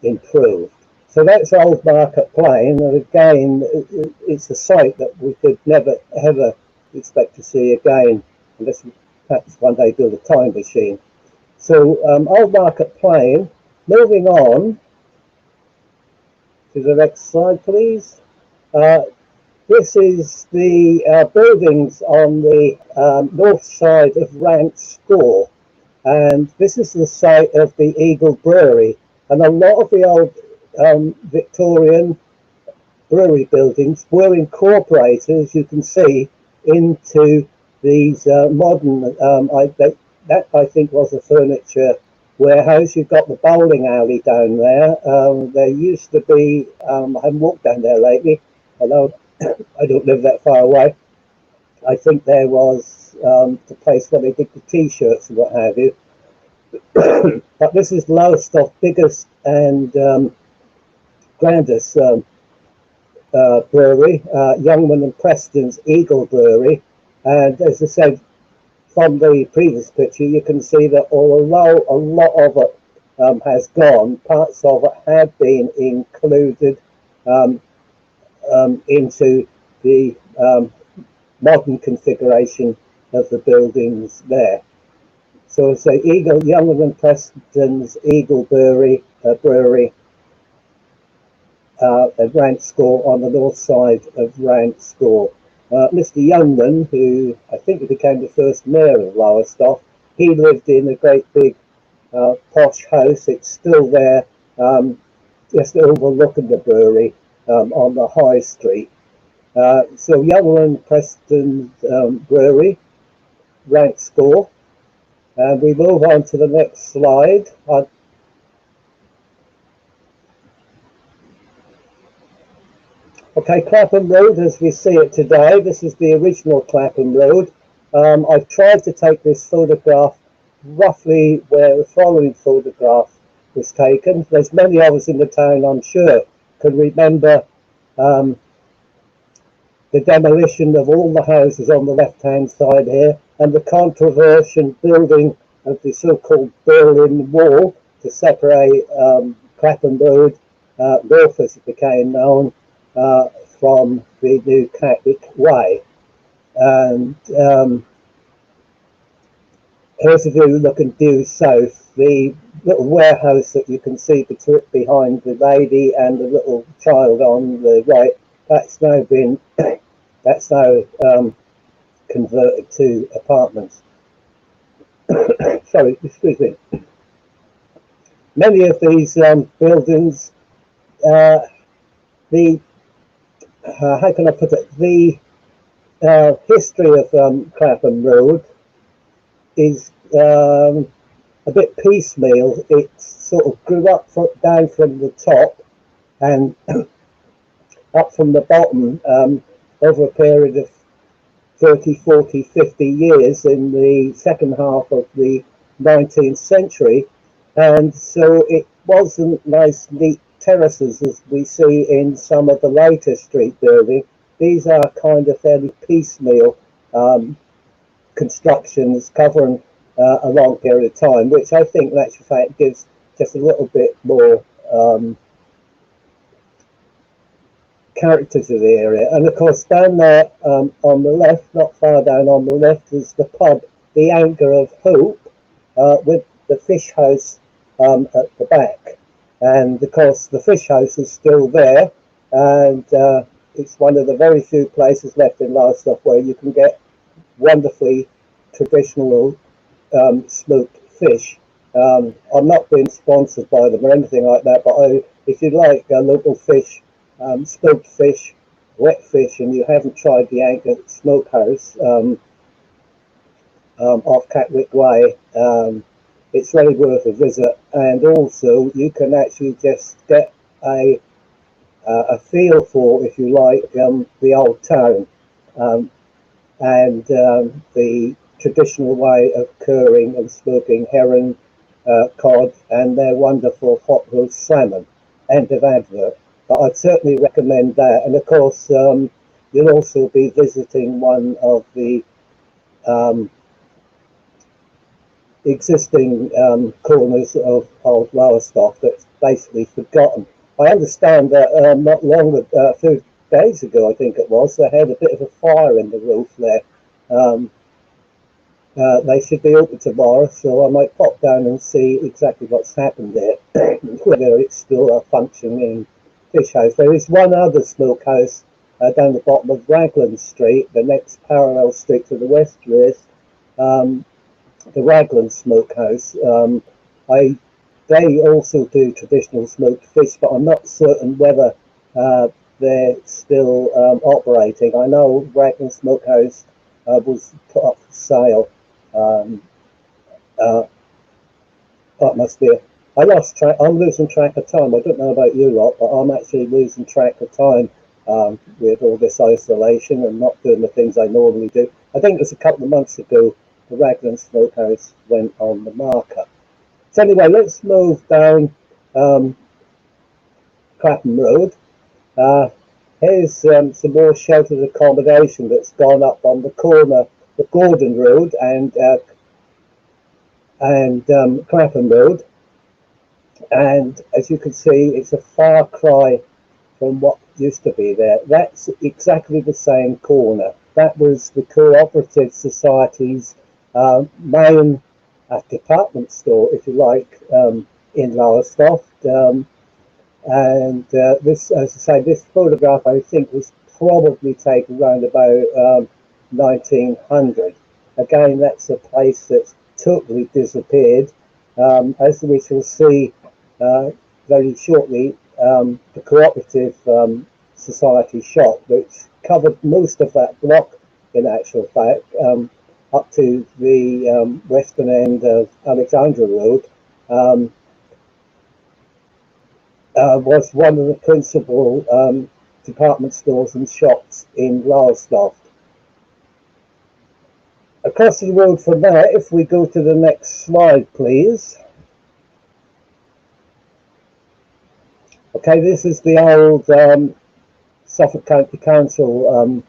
improved. So that's Old Market Plain, and again, it's a site that we could never ever expect to see again, unless we perhaps one day build a time machine. So Old Market Plain. Moving on to the next slide, please. This is the buildings on the north side of Rant Score, and this is the site of the Eagle Brewery. And a lot of the old Victorian brewery buildings were incorporated, as you can see, into these modern, that I think was a furniture warehouse. You've got the bowling alley down there. There used to be, I haven't walked down there lately, although I don't live that far away. I think there was the place where they did the t-shirts and what have you. But this is Lowestoft's biggest and grandest brewery, Youngman and Preston's Eagle Brewery. And as I said, from the previous picture, you can see that although a lot of it has gone, parts of it have been included into the modern configuration of the buildings there. So it's a Youngman and Preston's Eagle Brewery at Rant Score, on the north side of Rant Score. Mr. Youngman, who I think became the first mayor of Lowestoft, he lived in a great big posh house. It's still there, just overlooking the brewery on the high street. So Youngman Preston Brewery, rank score. And we move on to the next slide. Okay, Clapham Road as we see it today. This is the original Clapham Road. I've tried to take this photograph roughly where the following photograph was taken. There's many of us in the town, I'm sure, can remember the demolition of all the houses on the left-hand side here, and the controversial building of the so-called Berlin Wall to separate Clapham Road, North as it became known, from the new Catholic Way. And here's a view looking due south. The little warehouse that you can see behind the lady and the little child on the right, that's now been converted to apartments. Sorry, excuse me. Many of these buildings, how can I put it? The history of Clapham Road is a bit piecemeal. It sort of grew up down from the top and up from the bottom over a period of 30, 40, 50 years in the second half of the 19th century. And so it wasn't nice, neat terraces as we see in some of the later street building. These are kind of fairly piecemeal constructions covering a long period of time, which I think in actual fact gives just a little bit more character to the area. And of course down there on the left, not far down on the left, is the pub, the Anchor of Hope, with the fish house at the back. And of course the fish house is still there, and it's one of the very few places left in Lowestoft where you can get wonderfully traditional smoked fish. I'm not being sponsored by them or anything like that, but if you like local fish, smoked fish, wet fish, and you haven't tried the Anchor Smokehouse off Catwick Way, it's really worth a visit. And also you can actually just get a feel for, if you like, the old town and the traditional way of curing and smoking herring, cod, and their wonderful hot roast salmon. End of advert. But I'd certainly recommend that. And of course, you'll also be visiting one of the existing corners of old Lowestoft that's basically forgotten. I understand that not long, a few days ago, I think it was, they had a bit of a fire in the roof there. They should be open tomorrow, so I might pop down and see exactly what's happened there, whether it's still a functioning fish house. There is one other smokehouse down the bottom of Raglan Street, the next parallel street to the west is the Raglan Smokehouse. They also do traditional smoked fish, but I'm not certain whether they're still operating. I know Raglan Smokehouse was put up for sale. That must be I lost track. I'm losing track of time. I don't know about you lot, but I'm actually losing track of time with all this isolation and not doing the things I normally do. I think it was a couple of months ago the Raglan Smokehouse went on the marker. So anyway, let's move down Clapham Road. Here's some more sheltered accommodation that's gone up on the corner of Gordon Road and Clapham Road. And as you can see, it's a far cry from what used to be there. That's exactly the same corner. That was the Cooperative Society's main department store, if you like, in Lowestoft. And this, as I say, this photograph I think was probably taken around about 1900. Again, that's a place that's totally disappeared. As we shall see very shortly, the Cooperative Society shop, which covered most of that block, in actual fact, up to the western end of Alexandra Road, was one of the principal department stores and shops in Lowestoft. Across the road from there, if we go to the next slide, please. Okay, this is the old Suffolk County Council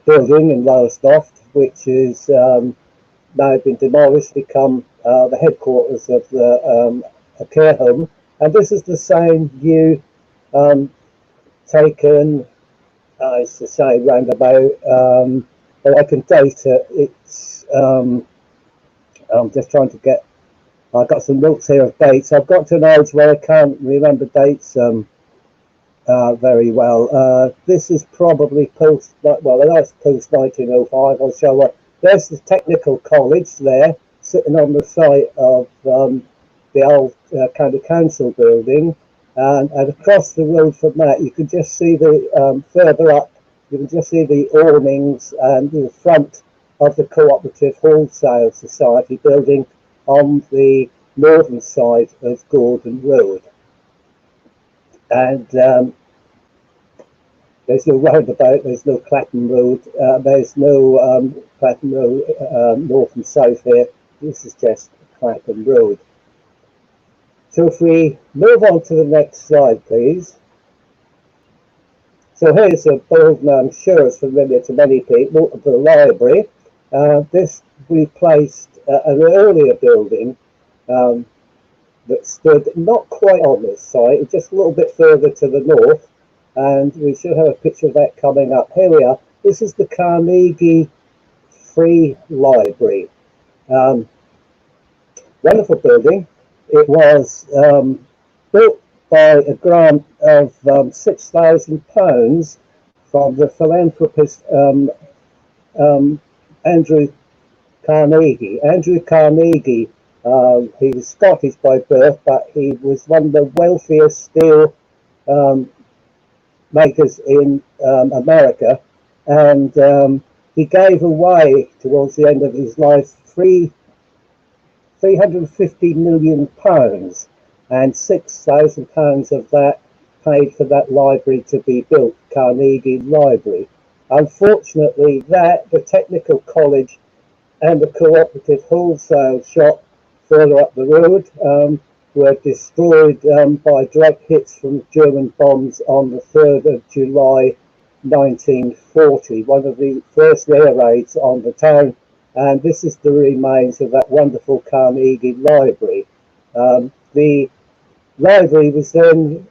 building in Lowestoft, which is now been demolished, become the headquarters of the a care home. And this is the same view taken, as I say, round about, well, I can date it. It's, I'm just trying to get, I've got some notes here of dates. I've got to an age where I can't remember dates very well. This is probably post, well, that's post 1905 or so. There's the Technical College there, sitting on the site of the old County Council building, and across the road from that, you can just see the further up. You can just see the awnings and the front of the Cooperative Wholesale Society building on the northern side of Gordon Road. And there's no roundabout, there's no Clapham Road, there's no Clapham Road north and south here. This is just Clapham Road. So if we move on to the next slide, please. So here's a building I'm sure is familiar to many people, the library. This replaced an earlier building that stood not quite on this site, just a little bit further to the north, and we should have a picture of that coming up. Here we are. This is the Carnegie Free Library. Wonderful building. It was built by a grant of £6,000 from the philanthropist Andrew Carnegie. Andrew Carnegie, he was Scottish by birth, but he was one of the wealthiest steel makers in America, and he gave away towards the end of his life £350 million, and £6,000 of that paid for that library to be built, Carnegie Library. Unfortunately, the Technical College and the Cooperative Wholesale shop further up the road were destroyed by direct hits from German bombs on the 3rd of July 1940, one of the first air raids on the town. And this is the remains of that wonderful Carnegie Library. The library was then,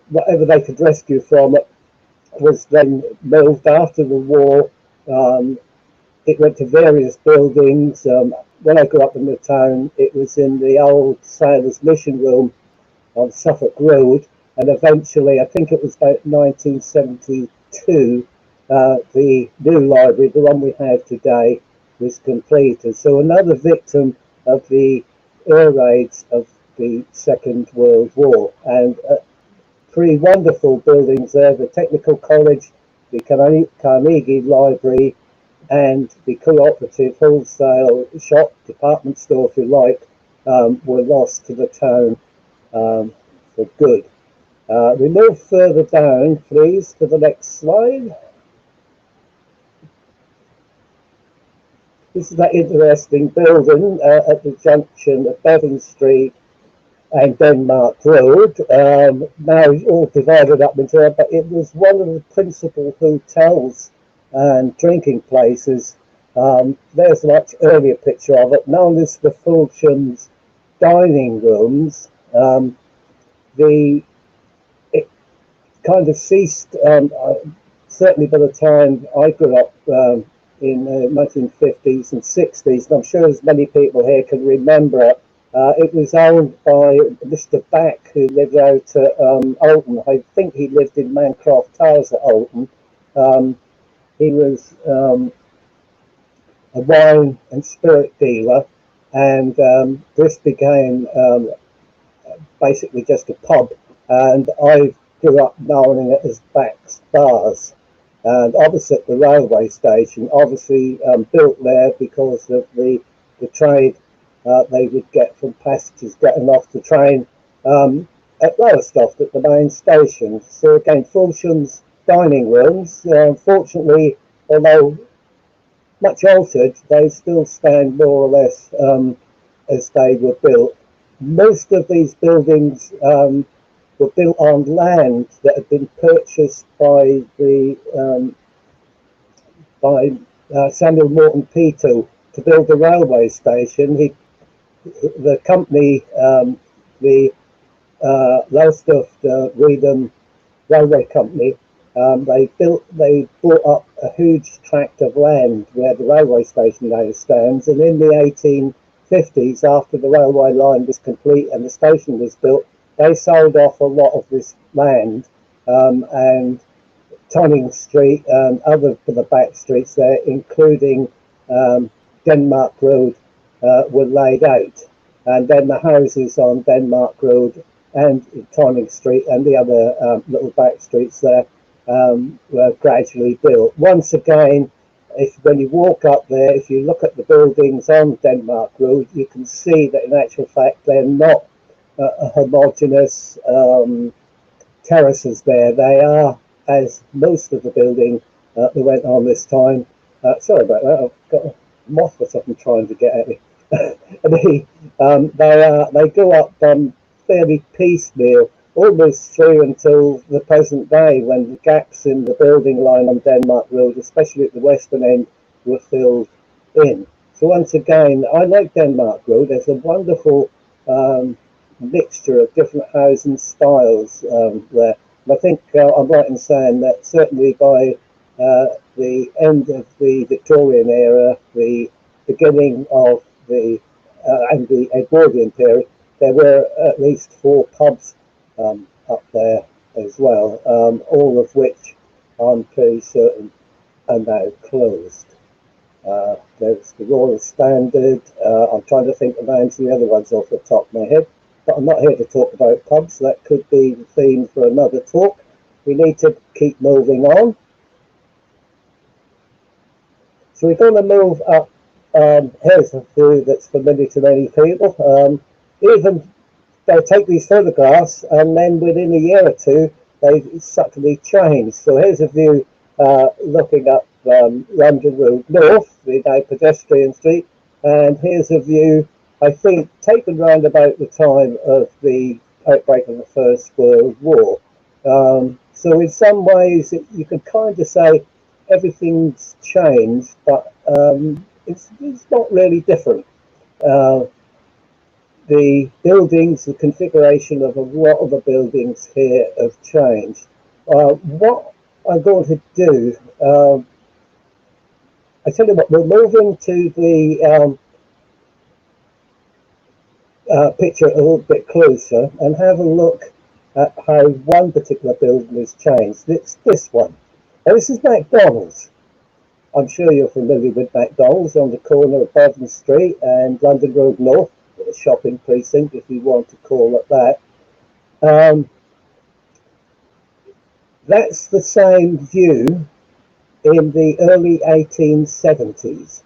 whatever they could rescue from it, was then moved after the war. It went to various buildings. When I grew up in the town, it was in the old Sailors' Mission Room on Suffolk Road, and eventually, I think it was about 1972, the new library, the one we have today, was completed. So another victim of the air raids of the Second World War, and three wonderful buildings there: the Technical College, the Carnegie Library, and the Cooperative Wholesale shop, department store if you like, were lost to the town for good. We move further down, please, to the next slide. This is that interesting building at the junction of Bevan Street and Denmark Road, now all divided up into it, but it was one of the principal hotels and drinking places. There's a much earlier picture of it, known as the Fulton's dining rooms. It kind of ceased, certainly by the time I grew up in the 1950s and 60s, and I'm sure as many people here can remember it. It was owned by Mr. Back, who lived out at Alton. I think he lived in Mancroft Towers at Alton. He was a wine and spirit dealer, and this became basically just a pub. And I grew up knowing it as Back's Bars. And opposite the railway station, obviously built there because of the trade they would get from passengers getting off the train at Lowestoft at the main station. So again, Fulsham's dining rooms, fortunately, although much altered, they still stand more or less as they were built. Most of these buildings were built on land that had been purchased by the Samuel Morton Peto to build the railway station. The company, the Lowestoft Reedham Railway Company, they bought up a huge tract of land where the railway station now stands, and in the 1850s, after the railway line was complete and the station was built, they sold off a lot of this land, and Tonning Street and other of the back streets there, including Denmark Road, were laid out. And then the houses on Denmark Road and Tonning Street and the other little back streets there were gradually built. Once again, when you walk up there, if you look at the buildings on Denmark Road, you can see that in actual fact they're not a homogeneous terraces there. They are, as most of the building that went on this time. Sorry about that, I've got a moth or something trying to get at me. They go up fairly piecemeal, almost through until the present day, when the gaps in the building line on Denmark Road, especially at the western end, were filled in. So once again, I like Denmark Road. There's a wonderful mixture of different housing styles there. And I think I'm right in saying that certainly by the end of the Victorian era, the beginning of the and the Edwardian period, there were at least 4 pubs up there as well, all of which I'm pretty certain are now closed. There's the Royal Standard. I'm trying to think of the names of the other ones off the top of my head, but I'm not here to talk about pubs. That could be the theme for another talk. We need to keep moving on. So we're going to move up. Here's a view that's familiar to many people. Even they'll take these photographs and then within a year or two they subtly change. So here's a view looking up London Road North, the now pedestrian street, and here's a view, I think, taken round about the time of the outbreak of the First World War. So in some ways you could kind of say everything's changed, but it's not really different. The buildings, the configuration of a lot of the buildings here have changed. What I'm going to do, I tell you what, we'll move into the picture a little bit closer and have a look at how one particular building has changed. It's this one. Now, this is McDonald's. I'm sure you're familiar with McDonald's on the corner of Bellevue Street and London Road North, the shopping precinct, if you want to call it that. That's the same view in the early 1870s.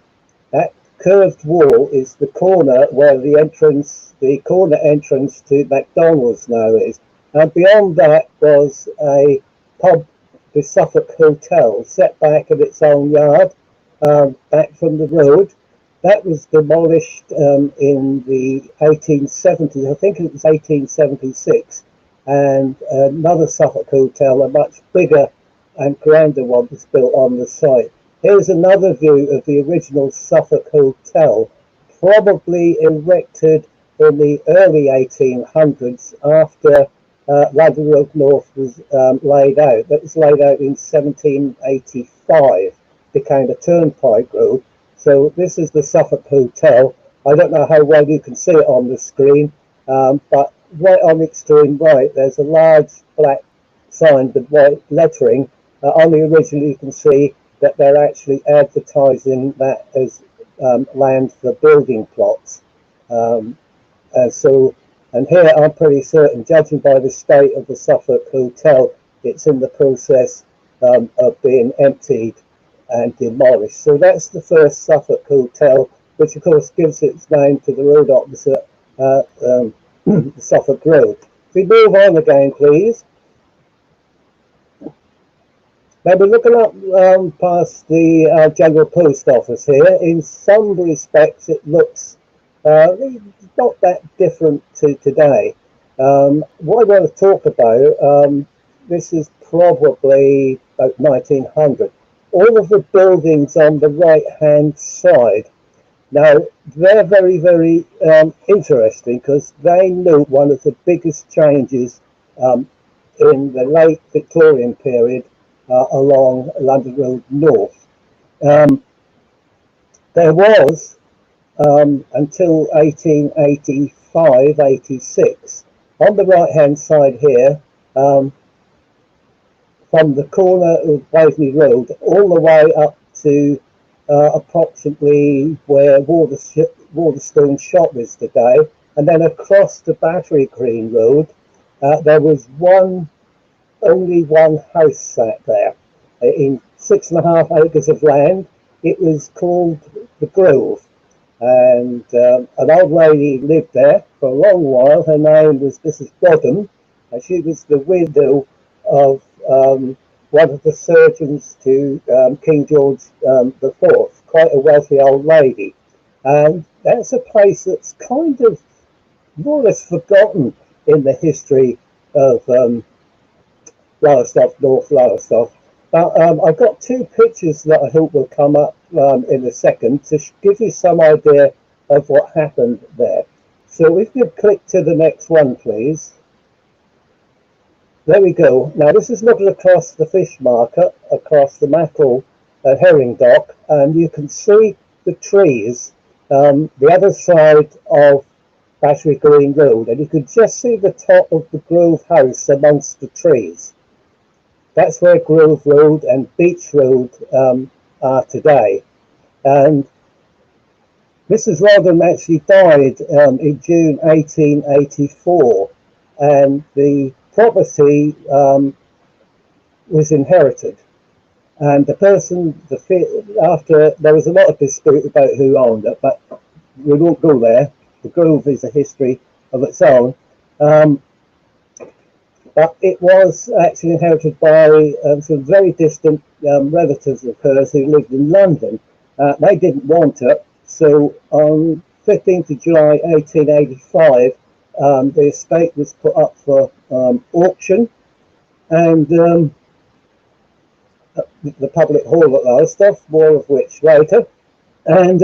That curved wall is the corner where the entrance, the corner entrance to McDonald's now is. And beyond that was a pub, the Suffolk Hotel, set back in its own yard, back from the road. That was demolished in the 1870s, I think it was 1876, and another Suffolk Hotel, a much bigger and grander one, was built on the site. Here's another view of the original Suffolk Hotel, probably erected in the early 1800s after London Road North was laid out. That was laid out in 1785, became a turnpike road. So this is the Suffolk Hotel. I don't know how well you can see it on the screen, but right on the extreme right, there's a large black sign with white lettering. On the original, you can see that they're actually advertising that as land for building plots. And here I'm pretty certain, judging by the state of the Suffolk Hotel, it's in the process of being emptied and demolished. So that's the first Suffolk Hotel, which of course gives its name to the road opposite the Suffolk Road. If we move on again, please. Now we're looking up past the General Post Office here. In some respects, it looks not that different to today. What I want to talk about, this is probably about 1900. All of the buildings on the right-hand side, now they're very, very interesting because they note one of the biggest changes in the late Victorian period along London Road North. There was, until 1885-86, on the right-hand side here, from the corner of Waverley Road all the way up to approximately where Waterstone Shop is today, and then across the Battery Green Road, there was only one house sat there in 6.5 acres of land. It was called the Grove, and an old lady lived there for a long while. Her name was Mrs. Godham, and she was the widow of one of the surgeons to King George IV, quite a wealthy old lady. And that's a place that's kind of more or less forgotten in the history of Lowestoft, North Lowestoft. But I've got two pictures that I hope will come up in a second to give you some idea of what happened there. So if you click to the next one, please. There we go. Now this is looking across the fish market, across the mackerel herring dock, and you can see the trees the other side of Battery Green Road, and you can just see the top of the Grove House amongst the trees. That's where Grove Road and Beach Road are today. And Mrs. Rodham actually died in June 1884, and the property was inherited. And the person, after there was a lot of dispute about who owned it, but we won't go there. The Grove is a history of its own. But it was actually inherited by some very distant relatives of hers who lived in London. They didn't want it, so on 15th of July 1885, the estate was put up for auction, and the public hall at Lowestoft, more of which later, and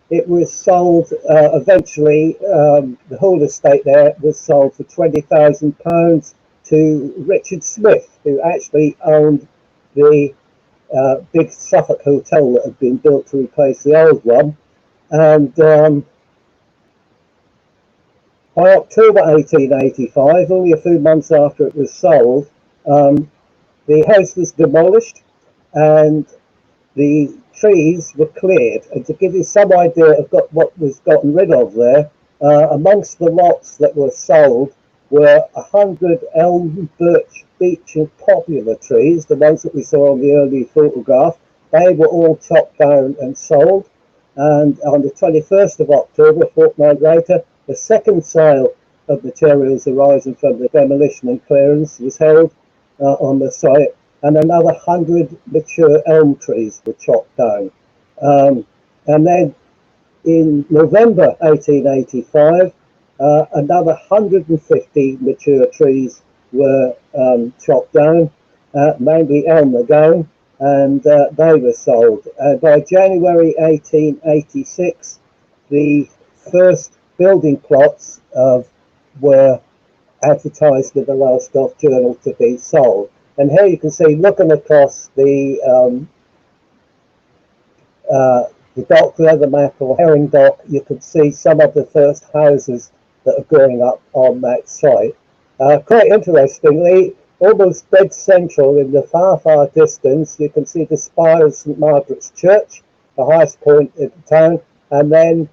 it was sold eventually. The whole estate there was sold for £20,000 to Richard Smith, who actually owned the big Suffolk Hotel that had been built to replace the old one. And by October 1885, only a few months after it was sold, the house was demolished and the trees were cleared. And to give you some idea of what was gotten rid of there, amongst the lots that were sold were 100 elm, birch, beech and poplar trees, the ones that we saw on the early photograph. They were all chopped down and sold. And on the 21st of October, a fortnight later, the second sale of materials arising from the demolition and clearance was held on the site, and another 100 mature elm trees were chopped down. And then in November 1885, another 150 mature trees were chopped down, mainly elm again, and they were sold. By January 1886, the first building plots were advertised in the Lowestoft Journal to be sold. And here you can see, looking across the the dock there, the Mackerel Herring Dock, you could see some of the first houses that are going up on that site. Quite interestingly, almost dead central in the far, far distance, you can see the spire of St Margaret's Church, the highest point in the town, and then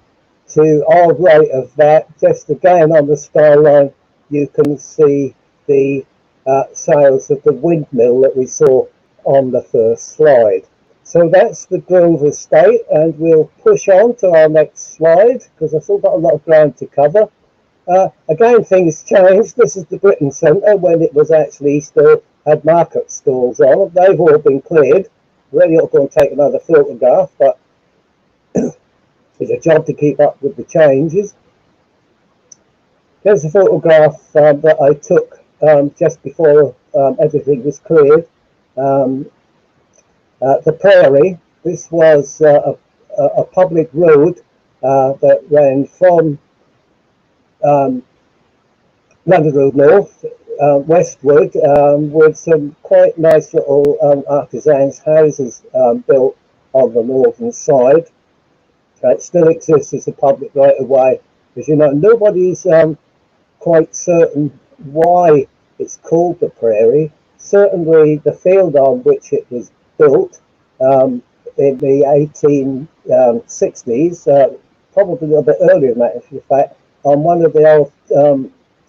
to our right of that, just again on the skyline, you can see the sails of the windmill that we saw on the first slide. So that's the Grove Estate, and we'll push on to our next slide because I've still got a lot of ground to cover. Again, things changed. This is the Britain Centre when it was actually still had market stalls on. They've all been cleared. Really ought to go and take another photograph, but it's a job to keep up with the changes. Here's a photograph that I took just before everything was cleared. The Prairie. This was a public road that ran from London Road North westward with some quite nice little artisans' houses built on the northern side. It still exists as a public right of way. As you know, nobody's quite certain why it's called the Prairie. Certainly the field on which it was built in the 1860s, probably a little bit earlier than that, in fact, on one of the old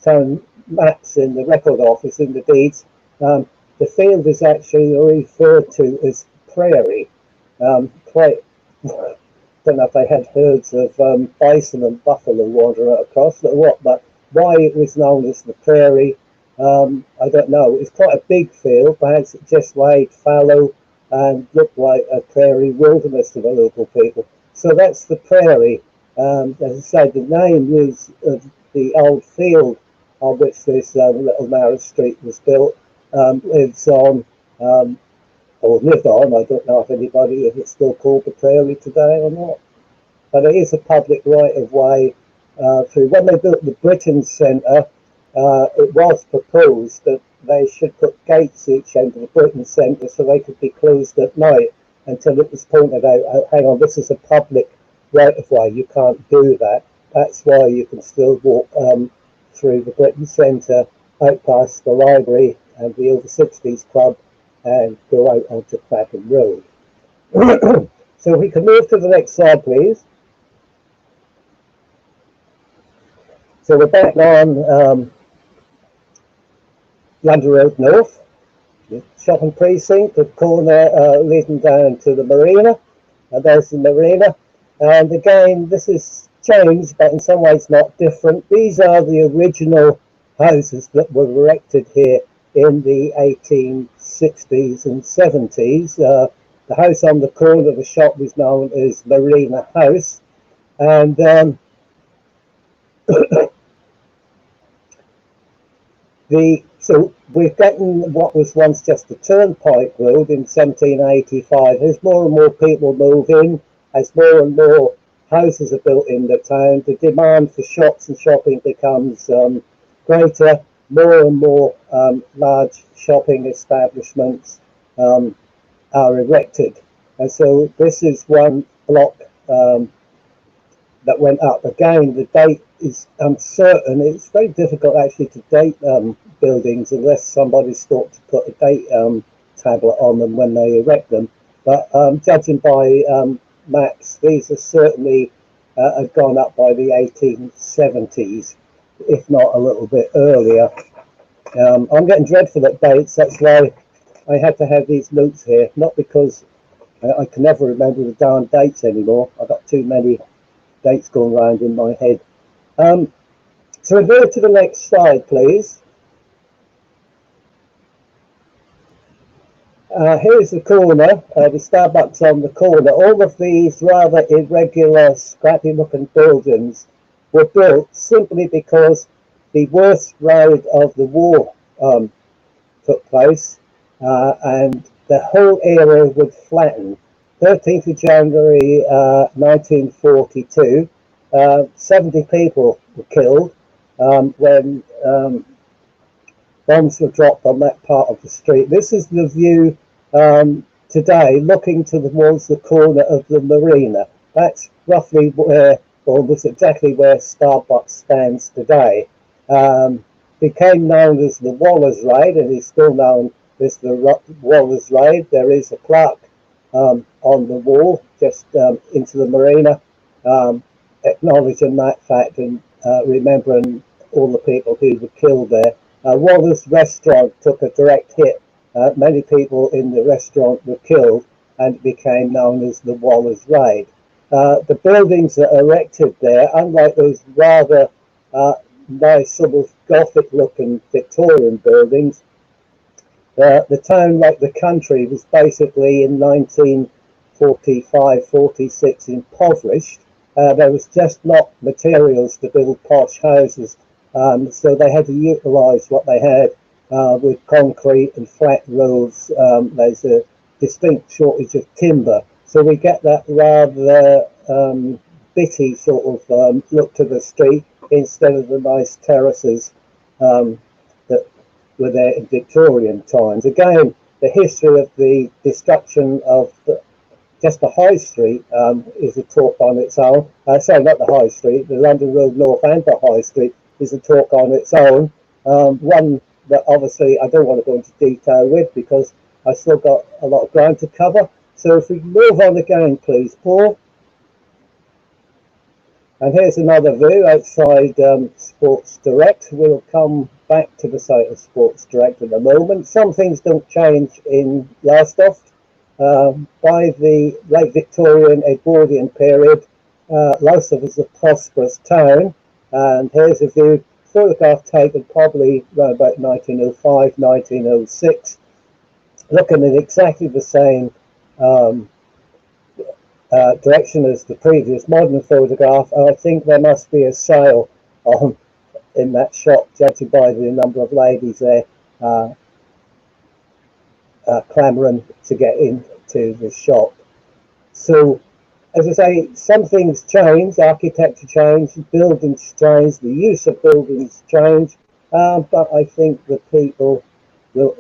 town maps in the record office, in the deeds, the field is actually referred to as Prairie. Quite, don't know if they had herds of bison and buffalo wandering across or what, but why it was known as the Prairie, I don't know. It's quite a big field, perhaps it just laid fallow and looked like a prairie wilderness to the local people. So that's the Prairie. As I said, the name is of the old field on which this little narrow street was built, lives on, or lived on. I don't know if if it's still called the Prairie today or not, but it is a public right of way through. When they built the Britain Centre, it was proposed that they should put gates each end of the Britain Centre so they could be closed at night, until it was pointed out, hang on, this is a public right of way, you can't do that. That's why you can still walk through the Britain Centre, out past the library and the Over 60s Club, and go out onto Clapham Road. So we can move to the next slide, please. So we're back on London Road North, the shopping precinct, the corner leading down to the marina, and there's the marina. And again, this is changed, but in some ways not different. These are the original houses that were erected here in the 1860s and 70s. The house on the corner of the shop was known as Marina House, and so we've gotten what was once just a turnpike road in 1785. As more and more people move in, as more and more houses are built in the town, the demand for shops and shopping becomes greater. More and more large shopping establishments are erected. And so this is one block that went up. Again, the date is uncertain. It's very difficult actually to date buildings unless somebody's thought to put a date tablet on them when they erect them. But judging by maps, these are certainly have gone up by the 1870s, if not a little bit earlier. I'm getting dreadful at dates. That's why I had to have these notes here, not because I can never remember the darn dates anymore. I've got too many dates going around in my head. So we go to the next slide, please. Here's the corner, the Starbucks on the corner. All of these rather irregular, scrappy-looking buildings were built simply because the worst raid of the war took place, and the whole area would flatten. 13th of January 1942, 70 people were killed when bombs were dropped on that part of the street. This is the view today, looking towards the corner of the marina. That's roughly where, or was exactly where Starbucks stands today. Became known as the Waller's Raid, and is still known as the Waller's Raid. There is a plaque on the wall just into the marina, acknowledging that fact and remembering all the people who were killed there. Waller's restaurant took a direct hit. Many people in the restaurant were killed, and it became known as the Waller's Raid. The buildings that are erected there, unlike those rather nice sort of Gothic-looking Victorian buildings, the town, like the country, was basically in 1945-46 impoverished. There was just not materials to build posh houses, so they had to utilise what they had with concrete and flat roofs. There's a distinct shortage of timber, so we get that rather bitty sort of look to the street instead of the nice terraces that were there in Victorian times. Again, the history of the destruction of just the High Street is a talk on its own. Sorry, not the High Street, the London Road North and the High Street is a talk on its own. One that obviously I don't want to go into detail with because I still got a lot of ground to cover. So if we move on again, please, Paul. And here's another view outside Sports Direct. We'll come back to the site of Sports Direct in a moment. Some things don't change in Lowestoft. By the late Victorian Edwardian period, Lowestoft was a prosperous town. And here's a view, photograph taken probably around about 1905, 1906, looking at exactly the same direction as the previous modern photograph. I think there must be a sale on in that shop, judging by the number of ladies there clamouring to get into the shop. So, as I say, some things change, architecture change, buildings change, the use of buildings change, but I think the people will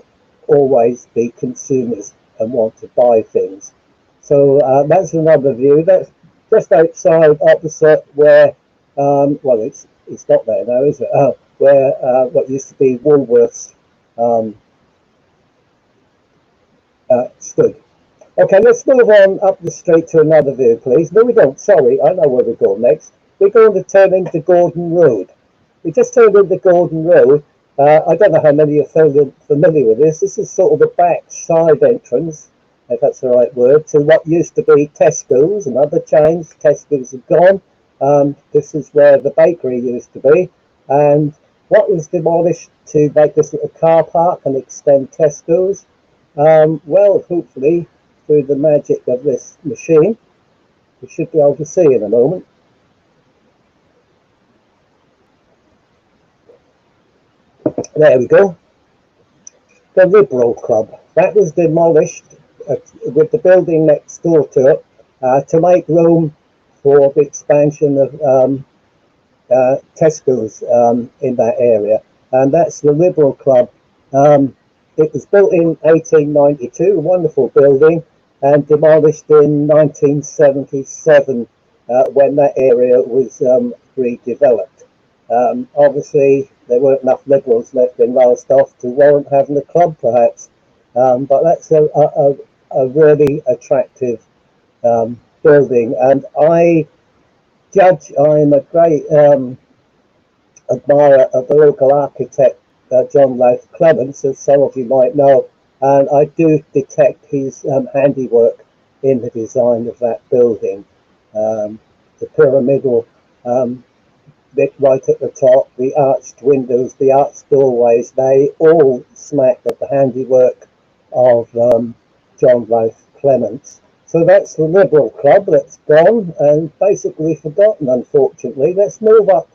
always be consumers and want to buy things. So that's another view. That's just outside, opposite where, well, it's not there now, is it? Where what used to be Woolworths stood. Okay, let's move on up the street to another view, please. No, we don't. Sorry, I know where we're going next. We're going to turn into Gordon Road. We just turned into Gordon Road. I don't know how many are familiar with this. This is sort of the back side entrance, if that's the right word, to what used to be Tesco's. Another chains. Tesco's are gone. This is where the bakery used to be. And what was demolished to make this little car park and extend Tesco's? Well, hopefully, through the magic of this machine, we should be able to see in a moment. There we go. The Liberal Club. That was demolished with the building next door to it to make room for the expansion of Tesco's in that area. And that's the Liberal Club. It was built in 1892, a wonderful building, and demolished in 1977 when that area was redeveloped. Obviously, there weren't enough Liberals left in Lowestoft to warrant having a club, perhaps. But that's a really attractive building. And I'm a great admirer of the local architect, John Lath Clements, as some of you might know. And I do detect his handiwork in the design of that building. The pyramidal bit right at the top, the arched windows, the arched doorways, they all smack of the handiwork of John Lath Clements. So that's the Liberal Club that's gone and basically forgotten, unfortunately. Let's move up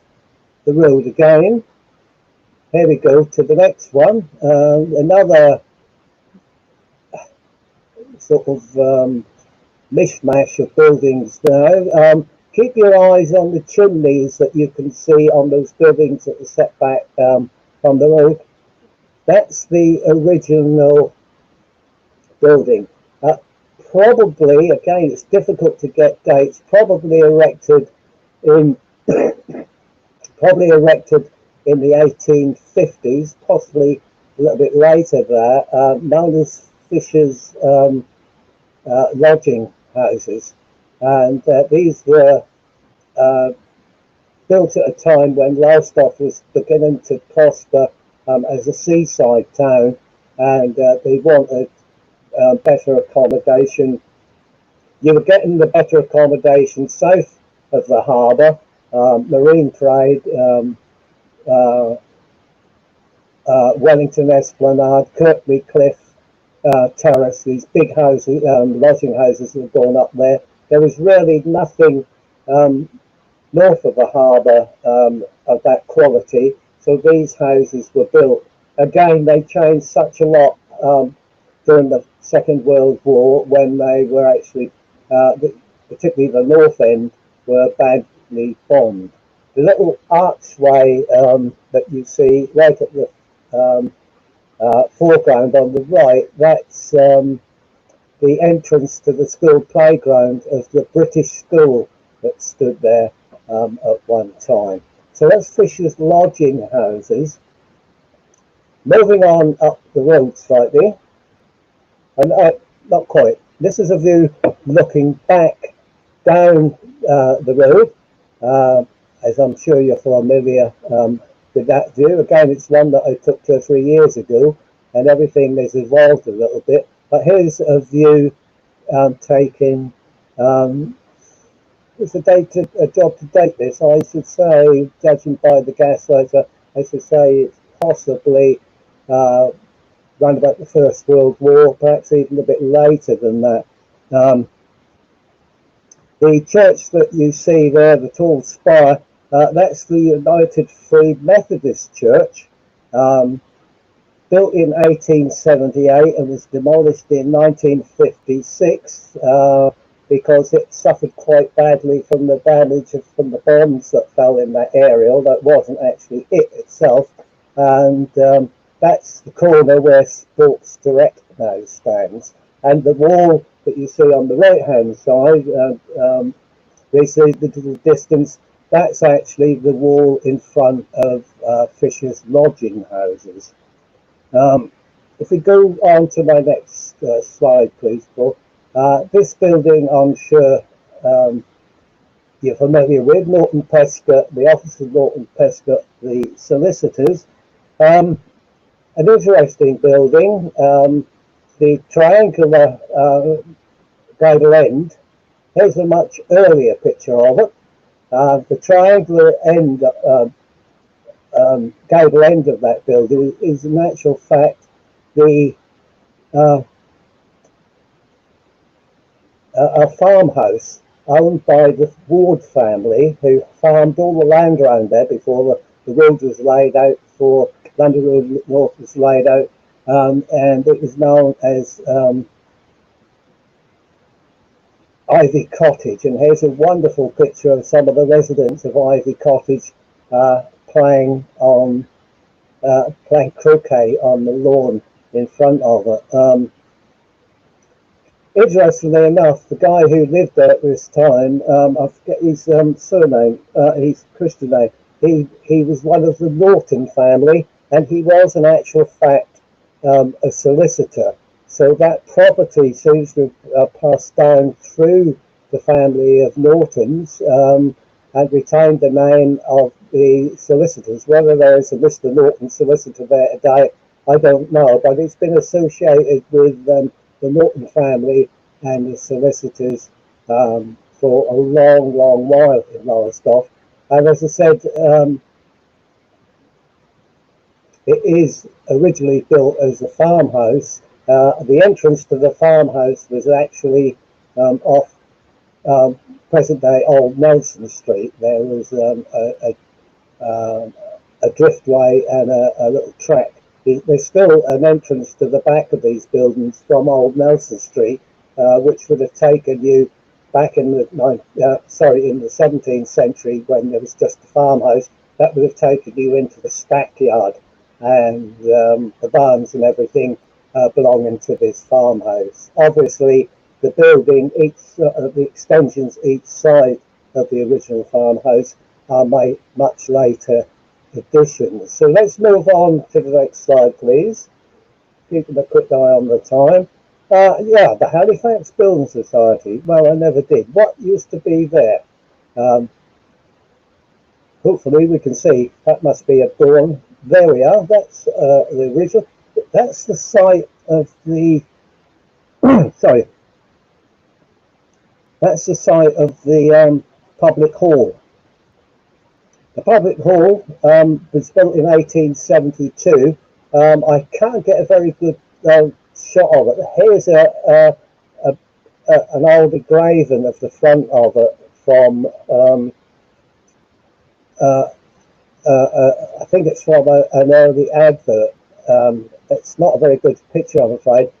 the road again. Here we go to the next one. Another sort of mishmash of buildings now. Keep your eyes on the chimneys that you can see on those buildings that are set back from the road. That's the original building. probably, again, it's difficult to get dates, probably erected in probably erected in the 1850s, possibly a little bit later there, known as Fisher's lodging houses. And these were built at a time when Lowestoft was beginning to prosper as a seaside town, and they wanted better accommodation. You were getting the better accommodation south of the harbour, marine trade, Wellington Esplanade, Kirkby Cliff Terrace, these big houses, lodging houses that were going up there. There was really nothing north of the harbour of that quality, so these houses were built. Again, they changed such a lot during the Second World War, when they were actually, particularly the north end, were badly bombed. The little archway that you see right at the foreground on the right, that's the entrance to the school playground of the British school that stood there at one time. So that's Fisher's lodging houses. Moving on up the road slightly, and not quite. This is a view looking back down the road, as I'm sure you're familiar with that view. Again, it's one that I took 2 or 3 years ago, and everything has evolved a little bit. But here's a view taken. It's a job to date this. I should say, judging by the gas lights, I should say it's possibly around about the First World War, perhaps even a bit later than that. The church that you see there, the tall spire, that's the United Free Methodist Church, built in 1878 and was demolished in 1956 because it suffered quite badly from the damage from the bombs that fell in that area. That wasn't actually it itself. And that's the corner where Sports Direct now stands. And the wall that you see on the right-hand side, this is the distance, that's actually the wall in front of Fisher's lodging houses. If we go on to my next slide, please, Paul. This building, I'm sure you're familiar with, Norton Prescott, the office of Norton Prescott, the solicitors. An interesting building. The triangular gable end, here's a much earlier picture of it. The triangular end, gable end of that building is in actual fact the a farmhouse owned by the Ward family, who farmed all the land around there before the road was laid out, for London Road North was laid out, and it was known as Ivy Cottage. And here's a wonderful picture of some of the residents of Ivy Cottage playing croquet on the lawn in front of it. Interestingly enough, the guy who lived there at this time, I forget his surname, his Christian name, he was one of the Norton family, and he was in actual fact a solicitor. So that property seems to have passed down through the family of Nortons and retained the name of the solicitors. Whether there is a Mr. Norton solicitor there today, I don't know, but it's been associated with the Norton family and the solicitors for a long, long while in Lowestoft. And as I said, it is originally built as a farmhouse. The entrance to the farmhouse was actually off present-day Old Nelson Street. There was a driftway and a little track. There's still an entrance to the back of these buildings from Old Nelson Street, which would have taken you back in the 17th century, when there was just a farmhouse. That would have taken you into the stackyard and the barns and everything belonging to this farmhouse. Obviously, the building, the extensions each side of the original farmhouse are made much later additions. So let's move on to the next slide, please. Keeping a quick eye on the time. Yeah, the Halifax Building Society. Well, I never did. What used to be there? Hopefully we can see. That must be a dawn. There we are. That's the original. That's the site of the sorry. That's the site of the public hall. The public hall was built in 1872. I can't get a very good shot of it. Here's an old engraving of the front of it from I think it's from an early advert. It's not a very good picture, I'm afraid.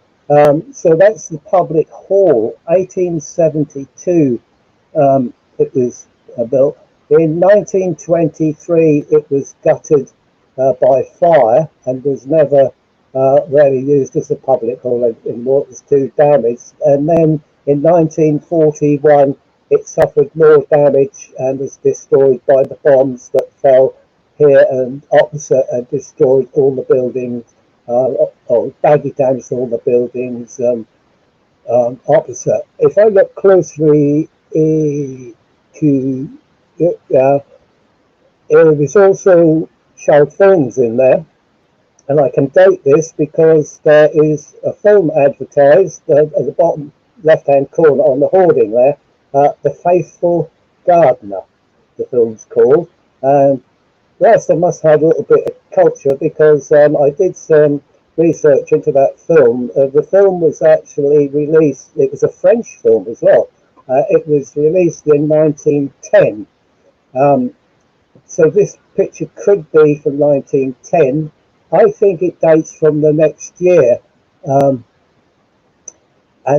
So that's the public hall, 1872 it was built. In 1923 it was gutted by fire and was never really used as a public hall anymore. It was too damaged. And then in 1941 it suffered more damage and was destroyed by the bombs that fell here and opposite and destroyed all the buildings, or badly damaged all the buildings opposite. If I look closely to it, it was also showed films in there, and I can date this because there is a film advertised at the bottom left hand corner on the hoarding there, The Faithful Gardener, the film's called. And yes, I must have a little bit of culture because I did some research into that film. The film was actually released, it was a French film as well. It was released in 1910. So this picture could be from 1910. I think it dates from the next year. And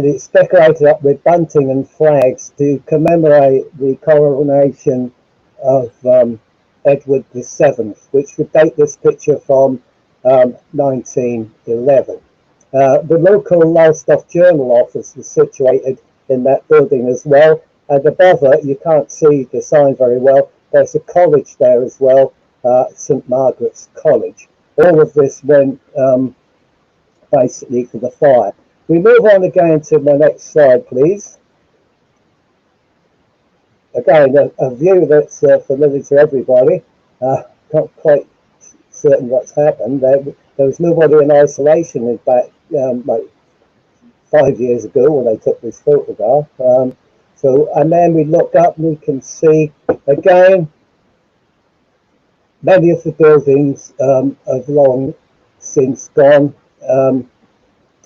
it's decorated up with bunting and flags to commemorate the coronation of Edward VII, which would date this picture from 1911. The local Lowestoft Journal office was situated in that building as well, and above it, you can't see the sign very well, there's a college there as well, St Margaret's College. All of this went basically for the fire. We move on again to my next slide, please. Again, a view that's familiar to everybody. Not quite certain what's happened. There was nobody in isolation, in fact, like 5 years ago when they took this photograph. And then we look up and we can see, again, many of the buildings have long since gone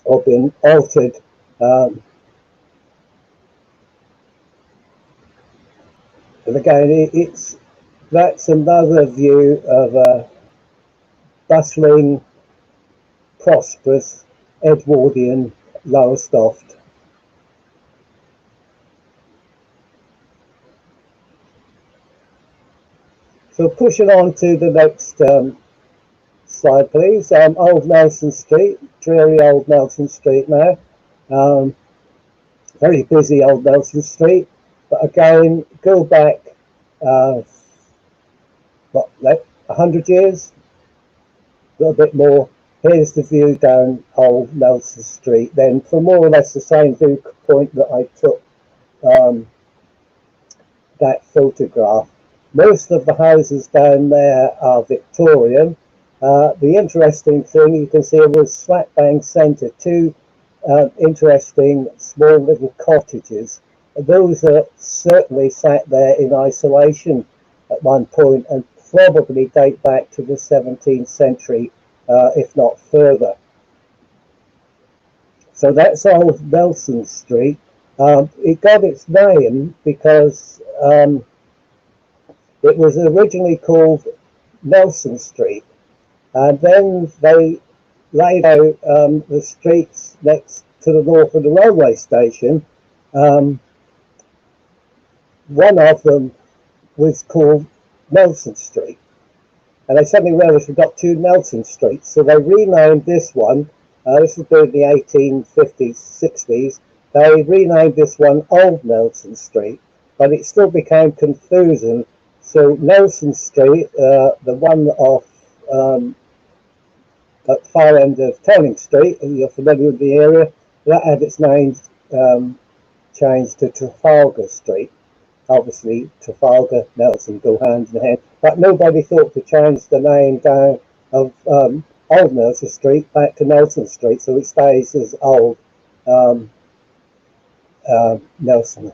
or been altered. And again, that's another view of a bustling, prosperous Edwardian Lowestoft. So pushing on to the next slide, please. Old Nelson Street, dreary old Nelson Street now. Very busy old Nelson Street, but again, go back, what, like 100 years? A little bit more. Here's the view down old Nelson Street. Then for more or less the same viewpoint that I took that photograph. Most of the houses down there are Victorian. The interesting thing you can see was slap bang centre, two interesting small little cottages. Those are certainly sat there in isolation at one point and probably date back to the 17th century, if not further. So that's old Nelson Street. It got its name because it was originally called Nelson Street, and then they laid out the streets next to the north of the railway station. One of them was called Nelson Street, and they suddenly realised we've got two Nelson Streets, so they renamed this one. This was in the 1850s, 60s. they renamed this one Old Nelson Street, but it still became confusing. So Nelson Street, the one off at the far end of Towning Street, and you're familiar with the area, that had its name changed to Trafalgar Street. Obviously, Trafalgar, Nelson go hand in hand, but nobody thought to change the name down of Old Nelson Street back to Nelson Street, so it stays as Old Nelson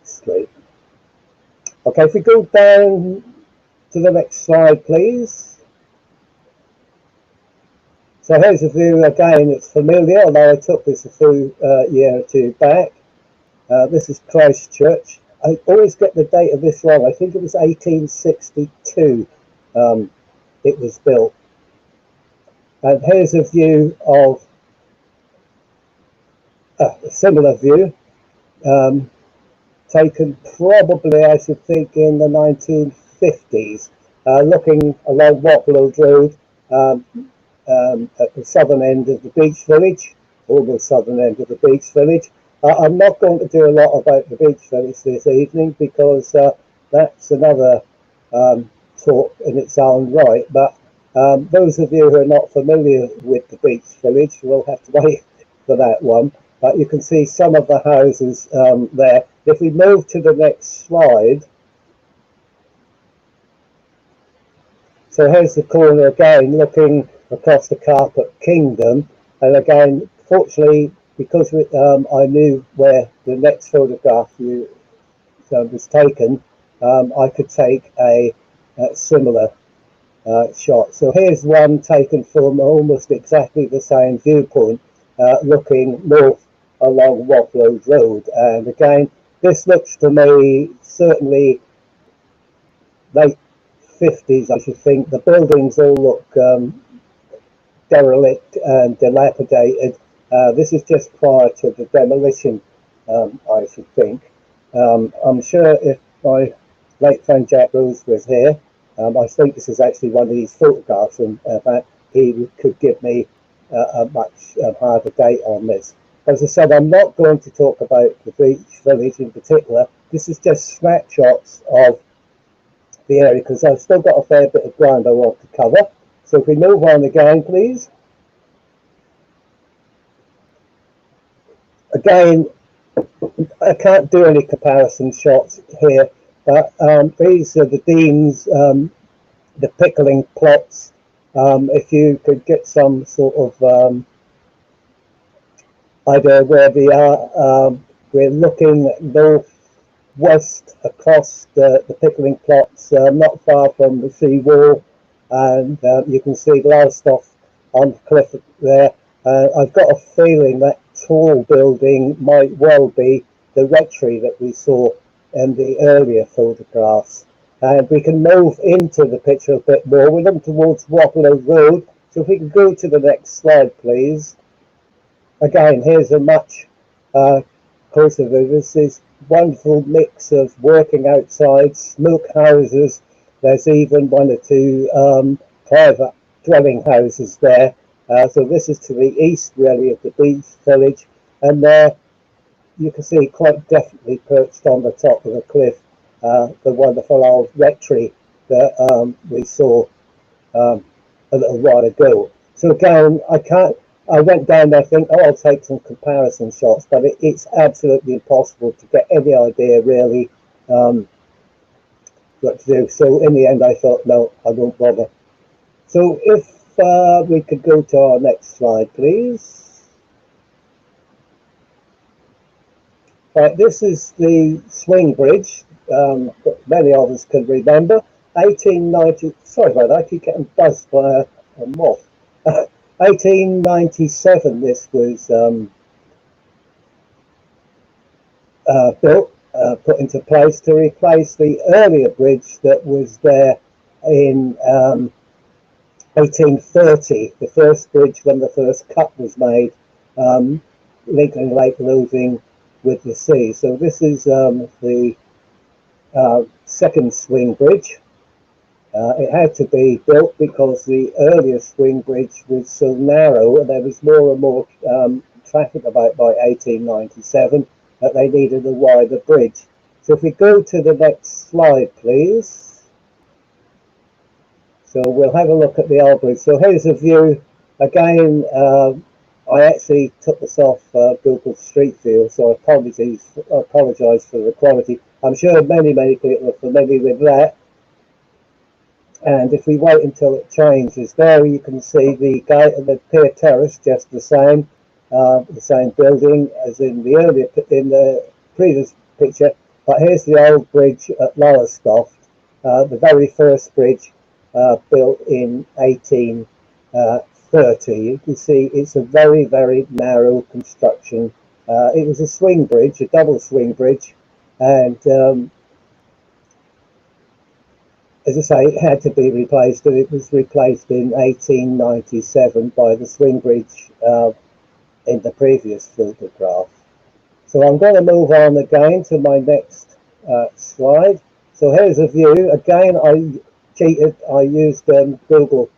Street. Okay, if we go down to the next slide, please. So here's a view again, it's familiar, although I took this a few year or two back. This is Christchurch. I always get the date of this wrong. I think it was 1862 it was built. And here's a view of a similar view, taken probably, I should think, in the 1950s, looking along Watlow Road at the southern end of the beach village, almost southern end of the beach village. I'm not going to do a lot about the beach village this evening because that's another talk in its own right, but those of you who are not familiar with the beach village will have to wait for that one. But you can see some of the houses there. If we move to the next slide, so here's the corner again, looking across the Carpet Kingdom, and again, fortunately, because I knew where the next photograph was taken, I could take a similar shot. So here's one taken from almost exactly the same viewpoint, looking north along Watlow Road. And again, this looks to me certainly late 50s, I should think. The buildings all look derelict and dilapidated. This is just prior to the demolition, I should think. I'm sure if my late friend Jack Rose was here, I think this is actually one of these photographs, and he could give me a much harder date on this. As I said, I'm not going to talk about the beach village in particular. This is just snapshots of the area because I've still got a fair bit of ground I want to cover. So if we move on again, please. Again, I can't do any comparison shots here, but these are the Dean's, the pickling plots. If you could get some sort of idea where they are, we're looking northwest across the pickling plots, not far from the sea wall, and you can see Lowestoft on the cliff there. I've got a feeling that tall building might well be the rectory that we saw in the earlier photographs. And we can move into the picture a bit more. We're looking towards Watlow Road. So if we can go to the next slide, please. Again, here's a much closer view. This is wonderful mix of working outside, smoke houses. There's even one or two private dwelling houses there. So this is to the east, really, of the beach village. And there you can see quite definitely perched on the top of the cliff, the wonderful old rectory that we saw a little while ago. So again, I went down there thinking, oh, I'll take some comparison shots, but it's absolutely impossible to get any idea really what to do. So in the end, I thought, no, I won't bother. So if we could go to our next slide, please. Right, this is the swing bridge that many of us can remember. 1890, sorry about that, I keep getting buzzed by a moth. 1897 this was built, put into place to replace the earlier bridge that was there in 1830, the first bridge when the first cut was made, linking Lake Lothing with the sea. So this is the second swing bridge. It had to be built because the earlier swing bridge was so narrow and there was more and more traffic about by 1897 that they needed a wider bridge. So if we go to the next slide, please. So we'll have a look at the old bridge. So here's a view. Again, I actually took this off Google Street View, so I apologise for the quality. I'm sure many people are familiar with that. And if we wait until it changes, there you can see the gate and the pier terrace, just the same building as in the previous picture. But here's the old bridge at Lowestoft, the very first bridge built in 1830. You can see it's a very narrow construction. It was a swing bridge, a double swing bridge, and as I say, it had to be replaced, and it was replaced in 1897 by the swing bridge in the previous photograph. So I'm going to move on again to my next slide. So here's a view. Again, I cheated. I used Google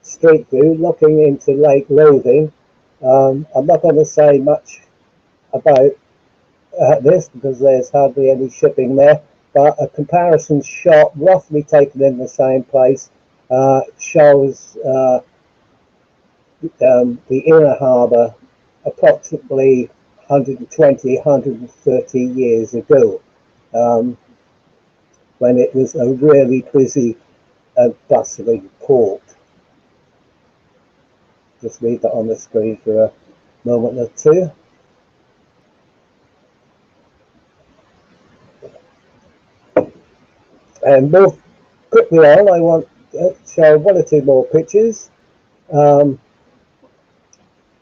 Street View looking into Lake Lothing. I'm not going to say much about this because there's hardly any shipping there, but a comparison shot roughly taken in the same place shows the inner harbour approximately 130 years ago, when it was a really busy and bustling port. Just leave that on the screen for a moment or two. And more quickly on, I want to show one or two more pictures.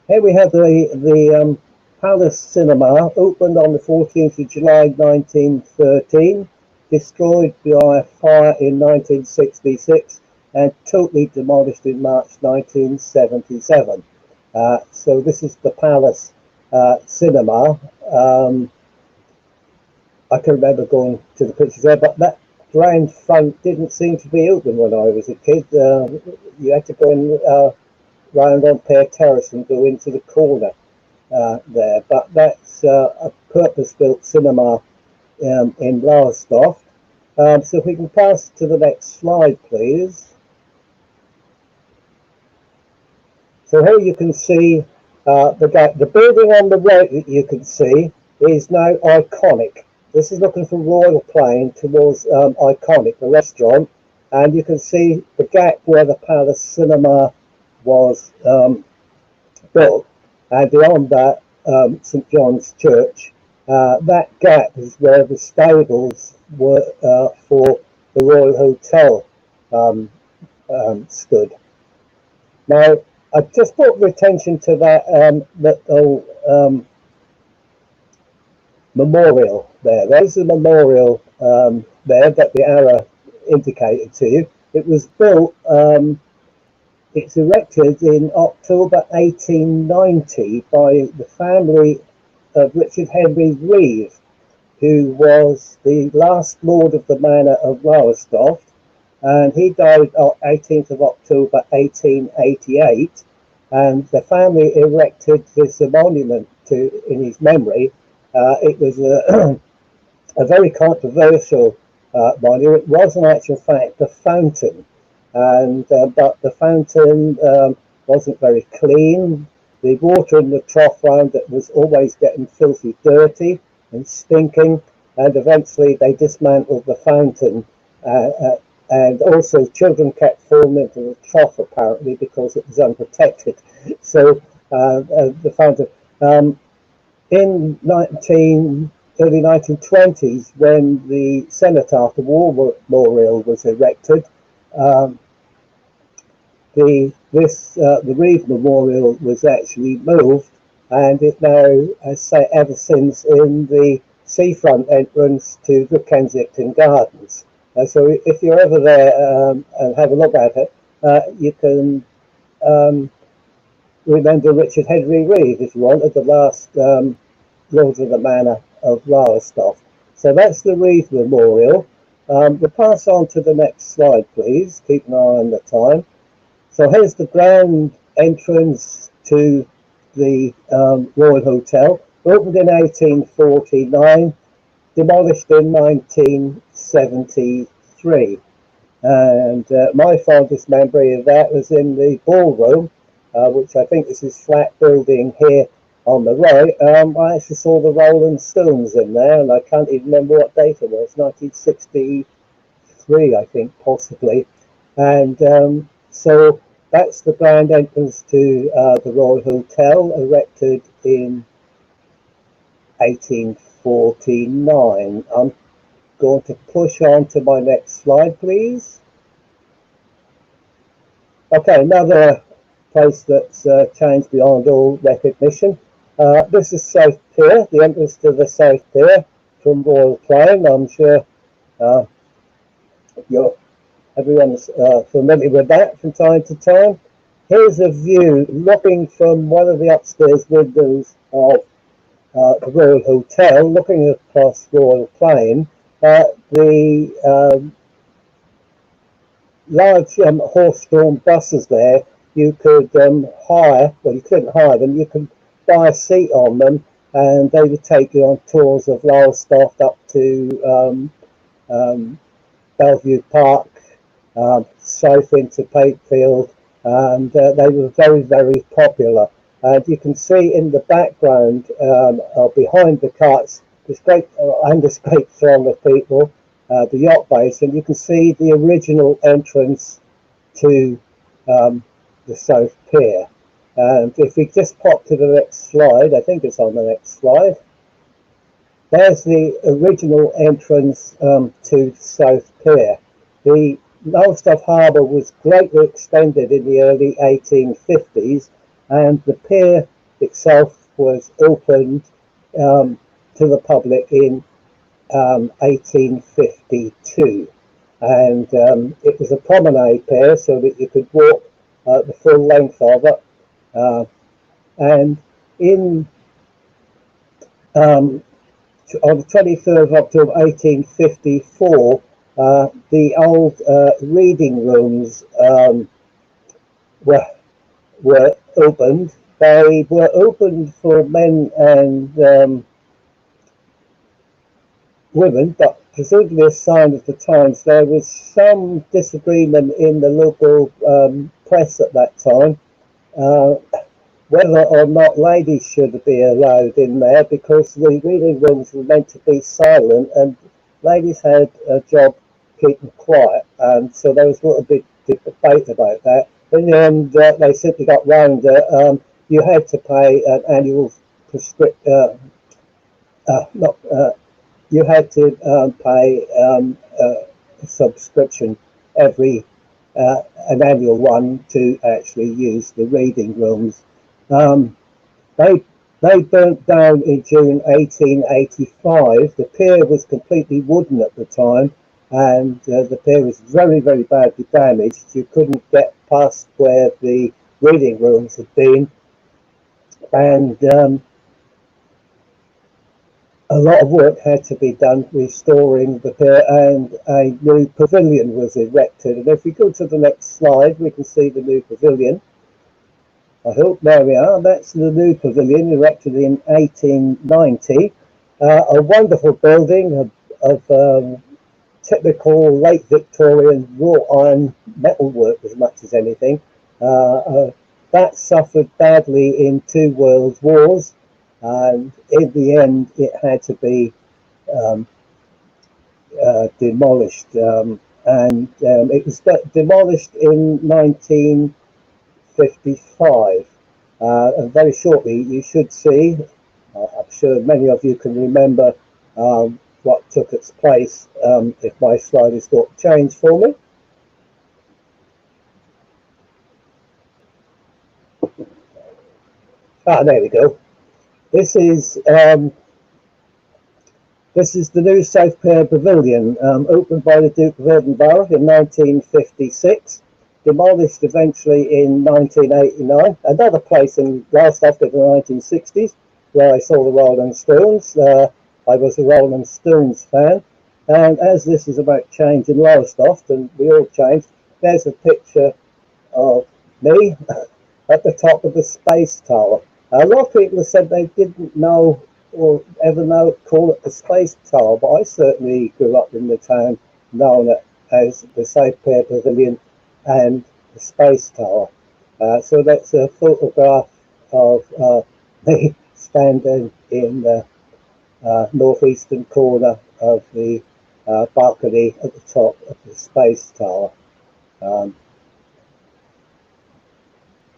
Here we have the Palace Cinema, opened on the 14th of July 1913, destroyed by a fire in 1966, and totally demolished in March 1977. So this is the Palace Cinema. I can remember going to the pictures there, but that grand front didn't seem to be open when I was a kid. You had to go in round on Pier Terrace and go into the corner there. But that's a purpose-built cinema in Lowestoft. So if we can pass to the next slide, please. So here you can see the building on the right that you can see is now iconic. This is looking from Royal Plain towards Iconic, the restaurant, and you can see the gap where the Palace Cinema was built, and beyond that St John's Church. That gap is where the stables were for the Royal Hotel stood. Now, I just brought the attention to that old memorial there. There's the memorial there that the arrow indicated to you. It was built, it's erected in October 1890 by the family of Richard Henry Reeve, who was the last lord of the manor of Lowestoft, and he died on 18th of October 1888, and the family erected this monument in his memory. It was a very controversial monument. It was in actual fact a fountain, and but the fountain wasn't very clean. The water in the trough round it was always getting filthy dirty and stinking, and eventually they dismantled the fountain, and also children kept falling into the trough apparently because it was unprotected. So the fountain in early 1920s, when the Cenotaph, the War Memorial, was erected, the Reeve Memorial was actually moved, and it now has sat ever since in the seafront entrance to the Kensington Gardens. So if you're ever there and have a look at it, you can remember Richard Henry Reeve, if you wanted, the last Lord of the Manor of Lowestoft. So that's the Reeve Memorial. We'll pass on to the next slide, please. Keep an eye on the time. So here's the grand entrance to the Royal Hotel, opened in 1849, demolished in 1973. And my fondest memory of that was in the ballroom, which I think is this flat building here on the right. I actually saw the Rolling Stones in there, and I can't even remember what date it was, 1963, I think, possibly. And so that's the grand entrance to the Royal Hotel, erected in 1849. I'm going to push on to my next slide, please. Okay, another place that's changed beyond all recognition. This is South Pier, the entrance to the South Pier from Royal Plain. I'm sure everyone's familiar with that from time to time. Here's a view looking from one of the upstairs windows of the Royal Hotel, looking across Royal Plain. The large horse-drawn buses there, you could hire, well, you couldn't hire them, you could buy a seat on them, and they would take you on tours of Lowestoft up to Bellevue Park, south into Patefield, and they were very, very popular. And you can see in the background, behind the carts, this great throng of people, the yacht base, and you can see the original entrance to the South Pier. And if we just pop to the next slide, I think it's on the next slide, there's the original entrance to South Pier. The Lowestoft Harbour was greatly extended in the early 1850s, and the pier itself was opened to the public in 1852, and it was a promenade pier so that you could walk the full length of it, and in on the 23rd of October 1854, the old reading rooms were opened. They were opened for men and women, but presumably a sign of the times. There was some disagreement in the local press at that time whether or not ladies should be allowed in there, because the reading rooms were meant to be silent and ladies had a job keeping quiet, and so there was a little bit of debate about that. In the end, they simply got round it. You had to pay an annual you had to pay a subscription every an annual one to actually use the reading rooms. They burnt down in June 1885. The pier was completely wooden at the time, and the pier was very, very badly damaged. You couldn't get past where the reading rooms had been, and a lot of work had to be done restoring the pier, and a new pavilion was erected. And if we go to the next slide, we can see the new pavilion. I hope, there we are. That's the new pavilion erected in 1890. A wonderful building of typical late Victorian wrought iron metalwork as much as anything. That suffered badly in 2 world wars, and in the end it had to be demolished, and it was demolished in 1955, and very shortly you should see, I'm sure many of you can remember what took its place, if my slide is not changed for me. There we go. This is the new South Pier Pavilion, opened by the Duke of Edinburgh in 1956, demolished eventually in 1989. Another place in Lowestoft in the 1960s, where I saw the Rolling Stones. I was a Rolling Stones fan, and as this is about change in Lowestoft, and we all changed, there's a picture of me at the top of the Space Tower. A lot of people have said they didn't know or ever call it the Space Tower, but I certainly grew up in the town knowing it as the Safe Pair Pavilion and the Space Tower. So that's a photograph of me standing in the northeastern corner of the balcony at the top of the Space Tower.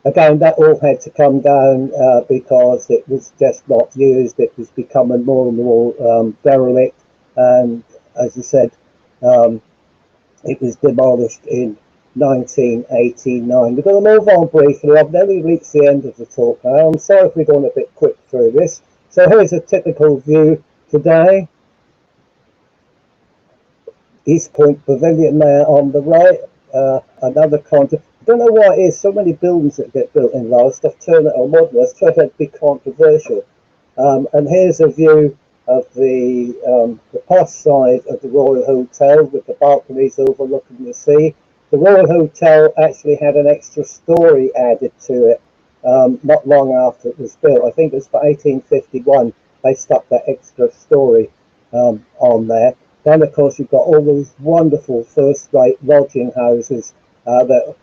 Again, that all had to come down because it was just not used. It was becoming more and more derelict, and as I said, it was demolished in 1989. We're going to move on briefly. I've nearly reached the end of the talk now. I'm sorry if we're going a bit quick through this. So here's a typical view today. East Point Pavilion there on the right, another concept. I don't know why it is so many buildings that get built in Lowestoft turn it on modernist, try to be controversial. And here's a view of the posh side of the Royal Hotel with the balconies overlooking the sea. The Royal Hotel actually had an extra story added to it not long after it was built. I think it was for 1851 they stuck that extra story on there. Then, of course, you've got all those wonderful first-rate lodging houses that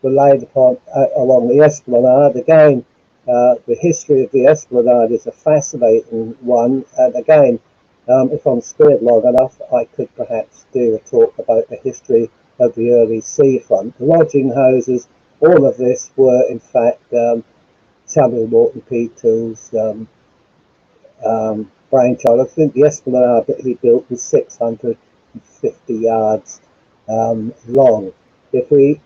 were laid upon along the Esplanade. Again, the history of the Esplanade is a fascinating one. And again, if I'm spared long enough, I could perhaps do a talk about the history of the early seafront. The lodging houses, all of this were, in fact, Samuel Morton Peter's brainchild. I think the Esplanade that he built was 650 yards long. If we,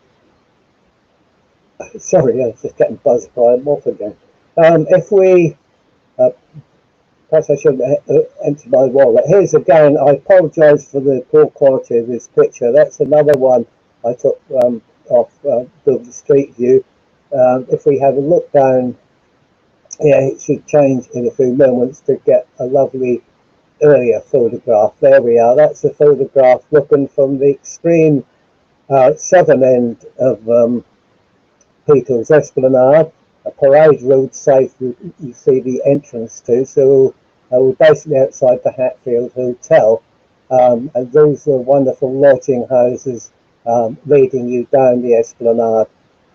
sorry, I was just getting buzzed by a moth again. If we, perhaps I shouldn't enter my wallet. Here's again, I apologise for the poor quality of this picture. That's another one I took off the street view. If we have a look down, yeah, it should change in a few moments to get a lovely earlier photograph. There we are. That's a photograph looking from the extreme southern end of Peter's Esplanade, a parade road safe you see the entrance to. So we're basically outside the Hatfield Hotel, and those are wonderful lodging houses leading you down the Esplanade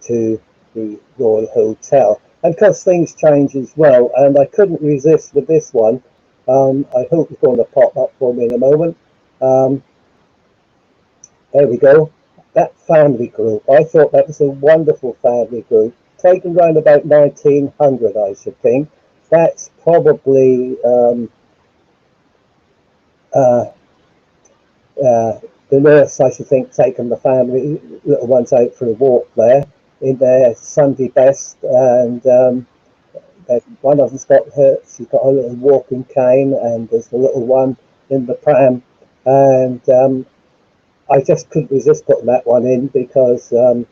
to the Royal Hotel. And of course things change as well, and I couldn't resist with this one. I hope it's going to pop up for me in a moment. There we go. That family group, I thought that was a wonderful family group, taken around about 1900, I should think. That's probably the nurse, I should think, taking the family, little ones out for a walk there in their Sunday best, and one of them's got her, she's got a little walking cane, and there's the little one in the pram, and I just couldn't resist putting that one in because I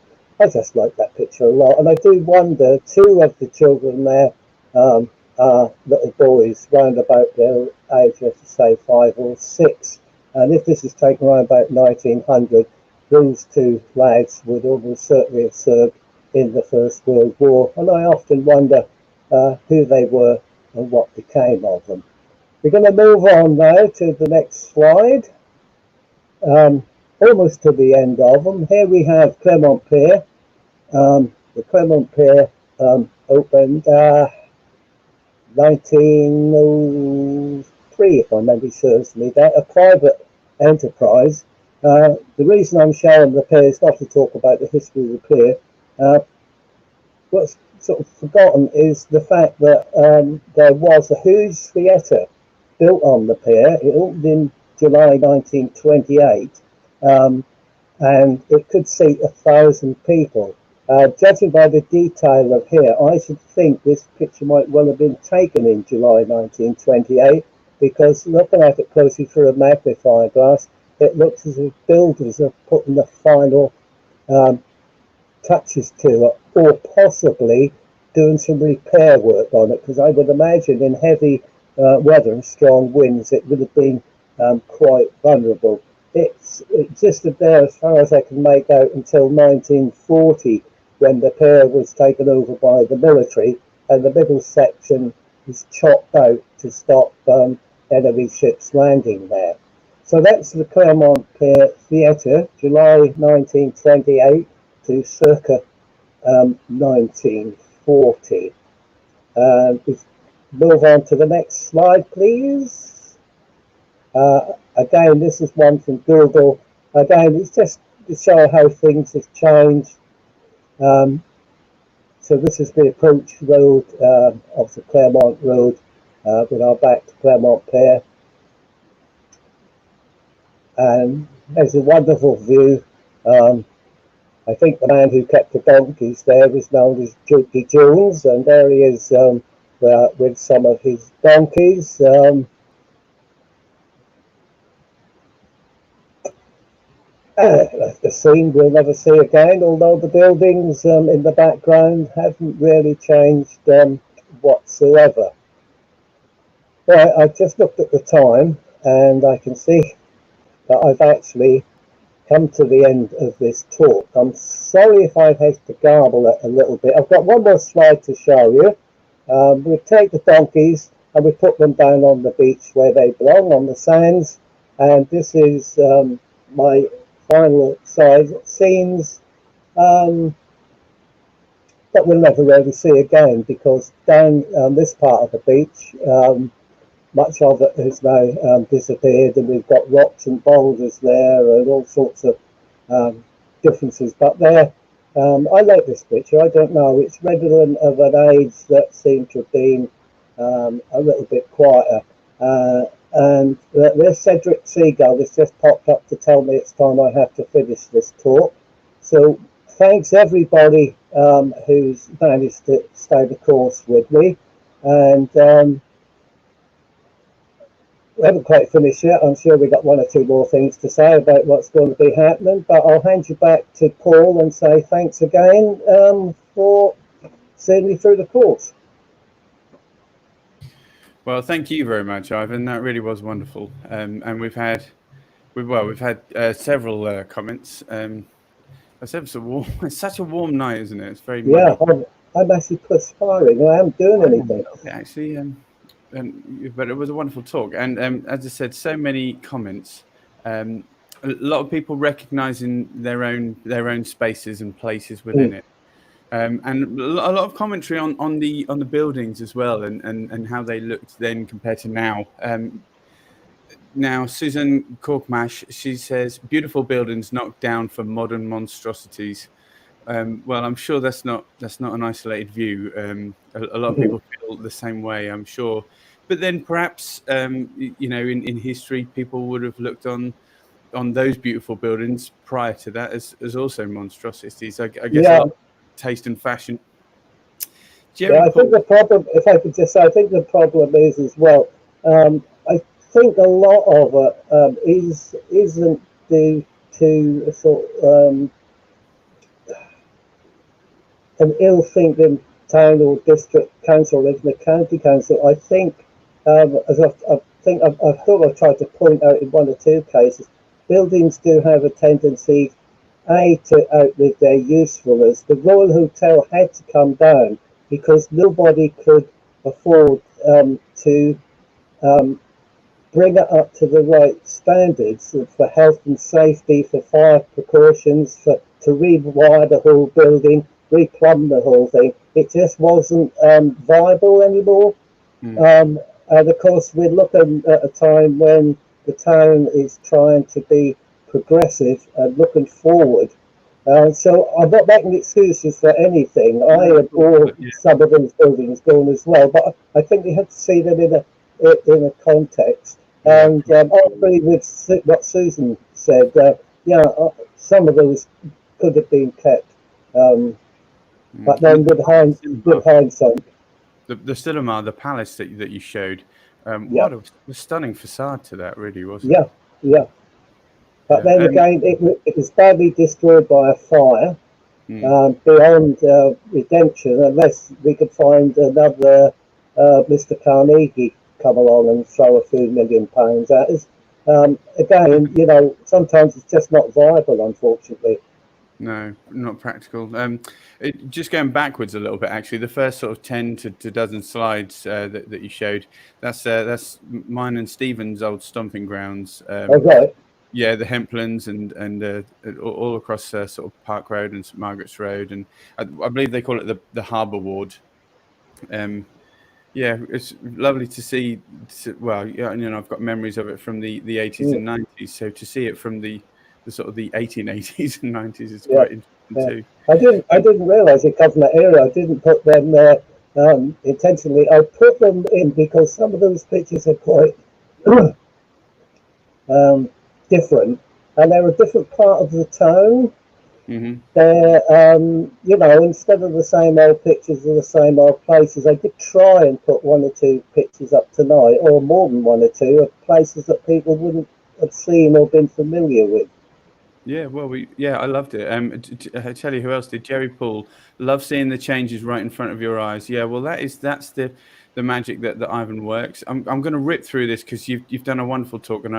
just like that picture a lot. And I do wonder, two of the children there are little boys round about their age of, say, 5 or 6. And if this is taken around about 1900, those two lads would almost certainly have served in the First World War. And I often wonder who they were and what became of them. We're going to move on now to the next slide. Almost to the end of them. Here we have Clermont Pier. The Clermont Pier opened 1903, if my memory serves me. That a private enterprise. The reason I'm showing the pier is not to talk about the history of the pier. What's sort of forgotten is the fact that there was a huge theatre built on the pier. It opened in July 1928. And it could seat 1,000 people. Judging by the detail of here, I should think this picture might well have been taken in July 1928, because looking at it closely through a magnifying glass, it looks as if builders are putting the final touches to it, or possibly doing some repair work on it, because I would imagine in heavy weather and strong winds it would have been quite vulnerable. It existed there, as far as I can make out, until 1940, when the pier was taken over by the military, and the middle section is chopped out to stop enemy ships landing there. So that's the Claremont Pier Theatre, July 1928 to circa 1940. We move on to the next slide, please. Again, this is one from Google. Again, it's just to show how things have changed. So this is the approach road of the Claremont Road with our back to Claremont Pier. And there's a wonderful view. I think the man who kept the donkeys there was known as Jukey Jones, and there he is with some of his donkeys. The scene we'll never see again, although the buildings in the background haven't really changed whatsoever. Right, I've just looked at the time, and I can see that I've actually come to the end of this talk. I'm sorry if I've had to garble it a little bit. I've got one more slide to show you. We take the donkeys and we put them down on the beach where they belong, on the sands. And this is my final scenes that we'll never really see again, because down this part of the beach, much of it has now disappeared, and we've got rocks and boulders there and all sorts of differences. But there, I like this picture. I don't know, it's redolent of an age that seemed to have been a little bit quieter. And there's Cedric Seagull that's just popped up to tell me it's time I have to finish this talk. So thanks everybody who's managed to stay the course with me. And we haven't quite finished yet. I'm sure we've got one or two more things to say about what's going to be happening, but I'll hand you back to Paul and say thanks again for seeing me through the course. Well, thank you very much, Ivan. That really was wonderful. And we've had several comments. It's ever so warm. It's such a warm night, isn't it? It's very muggy. Yeah, I'm actually perspiring. I haven't doing anything. Actually, but it was a wonderful talk. And as I said, so many comments. A lot of people recognizing their own spaces and places within it. And a lot of commentary on the buildings as well, and how they looked then compared to now. Now, Susan Korkmash, she says, beautiful buildings knocked down for modern monstrosities. Well, I'm sure that's not an isolated view. A lot of people feel the same way, I'm sure. But then perhaps, in history, people would have looked on those beautiful buildings prior to that as also monstrosities. I guess a lot of taste and fashion. I think the problem, if I could just say, I think the problem is as well, I think a lot of it isn't due to sort of an ill-thinking town or district council, even the county council. I think, as I thought I've tried to point out in one or two cases, buildings do have a tendency to outlive their usefulness. The Royal Hotel had to come down because nobody could afford to bring it up to the right standards for health and safety, for fire precautions, to rewire the whole building, replumb the whole thing. It just wasn't viable anymore. And of course, we're looking at a time when the town is trying to be progressive and looking forward. So I'm not making excuses for anything. I adore some of those buildings going as well, but I think we have to see them in a context. And I agree with what Susan said. Some of those could have been kept, but then with hindsight. The cinema, the palace that you showed, what a stunning facade to that, really, wasn't it? Yeah. But then again, it was badly destroyed by a fire, beyond redemption, unless we could find another Mr. Carnegie come along and throw a few £1 million at us. Again, sometimes it's just not viable, unfortunately. No, not practical. Just going backwards a little bit, actually, the first sort of 10 to dozen slides that you showed, that's mine and Stephen's old stomping grounds. Okay. Yeah, the Hemplands and all across sort of Park Road and St Margaret's Road, and I believe they call it the Harbour Ward. Yeah, it's lovely to see. Well, yeah, I've got memories of it from the 80s Mm, and 90s. So to see it from the sort of the 1880s and 90s is yeah. quite interesting Yeah. too. I didn't realise it covered that area. I didn't put them there intentionally. I put them in because some of those pictures are quite um, different, and they're a different part of the town. Hmm. They're, instead of the same old pictures of the same old places, I did try and put one or two pictures up tonight, or more than one or two, of places that people wouldn't have seen or been familiar with. Yeah, well, I loved it. I tell you who else did. Jerry Poole. Love seeing the changes right in front of your eyes. Yeah, well, that's the magic that Ivan works. I'm going to rip through this because you've done a wonderful talk, and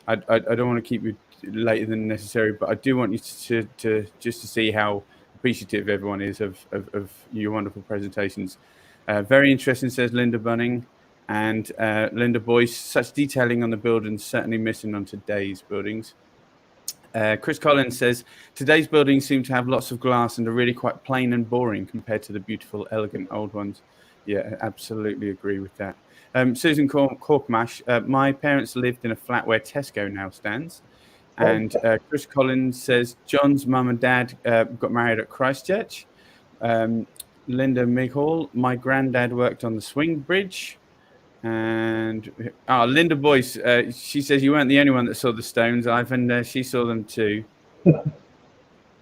I don't want to keep you later than necessary, but I do want you to just to see how appreciative everyone is of your wonderful presentations. Very interesting, says Linda Bunning. And Linda Boyce, such detailing on the buildings, certainly missing on today's buildings. Chris Collins says, today's buildings seem to have lots of glass and are really quite plain and boring compared to the beautiful, elegant old ones. Yeah, I absolutely agree with that. Susan Corkmash, my parents lived in a flat where Tesco now stands. And Chris Collins says, John's mum and dad got married at Christchurch. Um, Linda Mighall, my granddad worked on the swing bridge. And Linda Boyce, she says you weren't the only one that saw the stones, Ivan. She saw them too.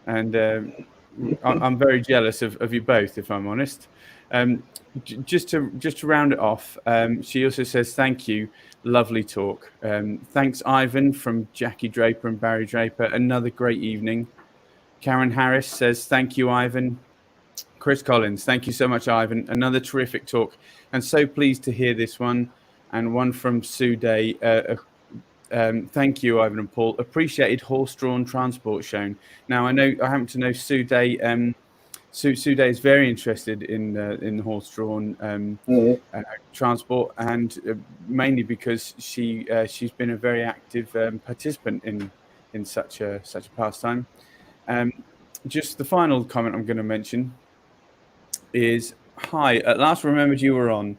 And I'm very jealous of you both, if I'm honest. Just to round it off, she also says thank you, lovely talk. Thanks, Ivan, from Jackie Draper and Barry Draper. Another great evening. Karen Harris says thank you, Ivan. Chris Collins, thank you so much, Ivan. Another terrific talk, and so pleased to hear this one. And one from Sue Day. Thank you, Ivan and Paul. Appreciated horse-drawn transport shown. Now, I happen to know Sue Day. Sue Day is very interested in horse-drawn transport, and mainly because she's been a very active participant in such a pastime. Just the final comment I'm going to mention is, hi, at last remembered you were on.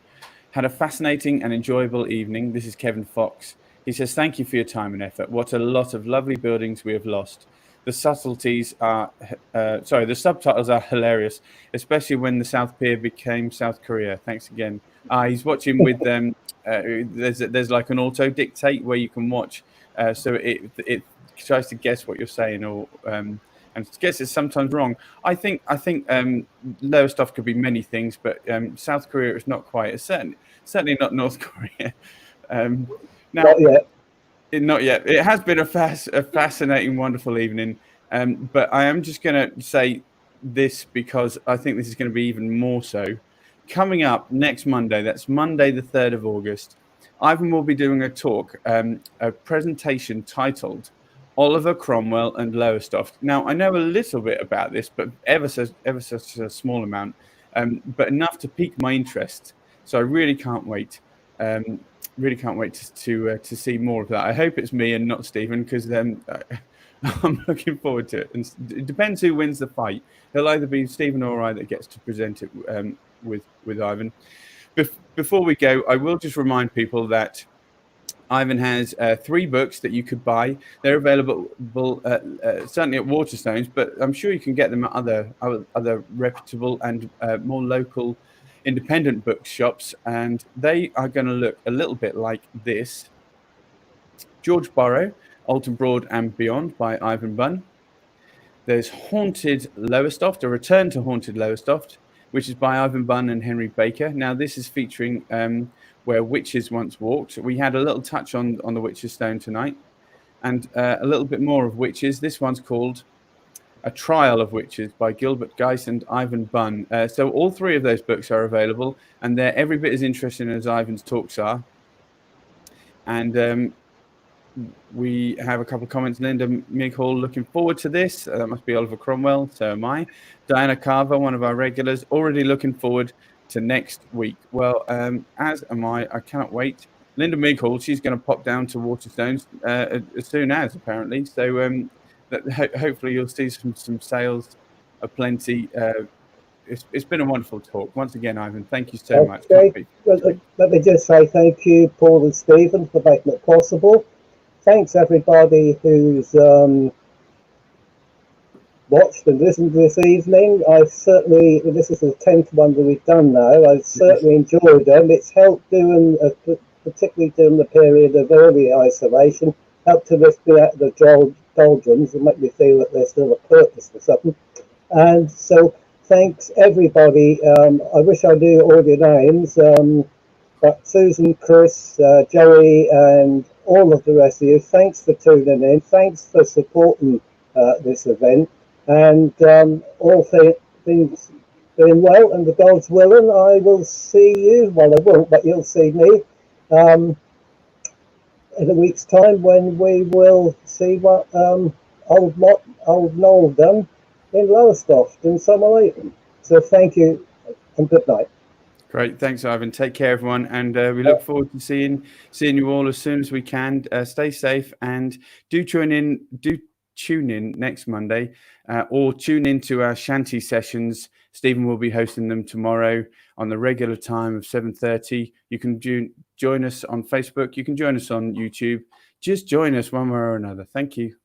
Had a fascinating and enjoyable evening. This is Kevin Fox. He says, thank you for your time and effort. What a lot of lovely buildings we have lost. The the subtitles are hilarious, especially when the South Pier became South Korea. Thanks again. He's watching with them. There's like an auto dictate where you can watch, so it tries to guess what you're saying, or and guess it's sometimes wrong. I think Lowestoft could be many things, but South Korea is not quite. It's certainly not North Korea. Now, Not yet. not yet. It has been a fascinating, wonderful evening. But I am just going to say this because I think this is going to be even more so. Coming up next Monday, that's Monday the 3rd of August, Ivan will be doing a talk, a presentation titled Oliver Cromwell and Lowestoft. Now, I know a little bit about this, but ever such a small amount, but enough to pique my interest. So I really can't wait. Really can't wait to see more of that. I hope it's me and not Stephen, because I'm looking forward to it. And it depends who wins the fight. It'll either be Stephen or I that gets to present it with Ivan. Before we go, I will just remind people that Ivan has 3 books that you could buy. They're available certainly at Waterstones, but I'm sure you can get them at other reputable and more local independent bookshops. And they are going to look a little bit like this. George Borrow, Alton Broad and Beyond by Ivan Bunn. There's Haunted Lowestoft, a return to Haunted Lowestoft, which is by Ivan Bunn and Henry Baker. Now, this is featuring where witches once walked. We had a little touch on the Witch's Stone tonight, and a little bit more of witches. This one's called A Trial of Witches by Gilbert Geiss and Ivan Bunn. So all 3 of those books are available, and they're every bit as interesting as Ivan's talks are. And we have a couple of comments. Linda Mighall, looking forward to this. That must be Oliver Cromwell. So am I. Diana Carver, one of our regulars, already looking forward to next week. Well, as am I. I cannot wait. Linda Mighall, she's going to pop down to Waterstones as soon as, apparently. So hopefully you'll see some sales aplenty. It's been a wonderful talk. Once again, Ivan, thank you so much. Okay. Let me just say thank you, Paul and Stephen, for making it possible. Thanks everybody who's watched and listened this evening. I've certainly, this is the 10th one that we've done now. I've certainly enjoyed them. It's helped doing, particularly during the period of early isolation, helped to lift me out of the doldrums and make me feel that there's still a purpose for something. And so thanks everybody. I wish I knew all your names, but Susan, Chris, Joey, and all of the rest of you, thanks for tuning in. Thanks for supporting this event. And all things being well and the God's willing, I will see you. Well, I won't, but you'll see me in a week's time when we will see what old Noel done in Lowestoft in Summerleyton. So thank you and good night. Great, thanks, Ivan. Take care, everyone, and we look forward to seeing you all as soon as we can. Stay safe and do tune in next Monday, or tune into our shanty sessions. Stephen will be hosting them tomorrow on the regular time of 7:30. You can join us on Facebook. You can join us on YouTube. Just join us one way or another. Thank you.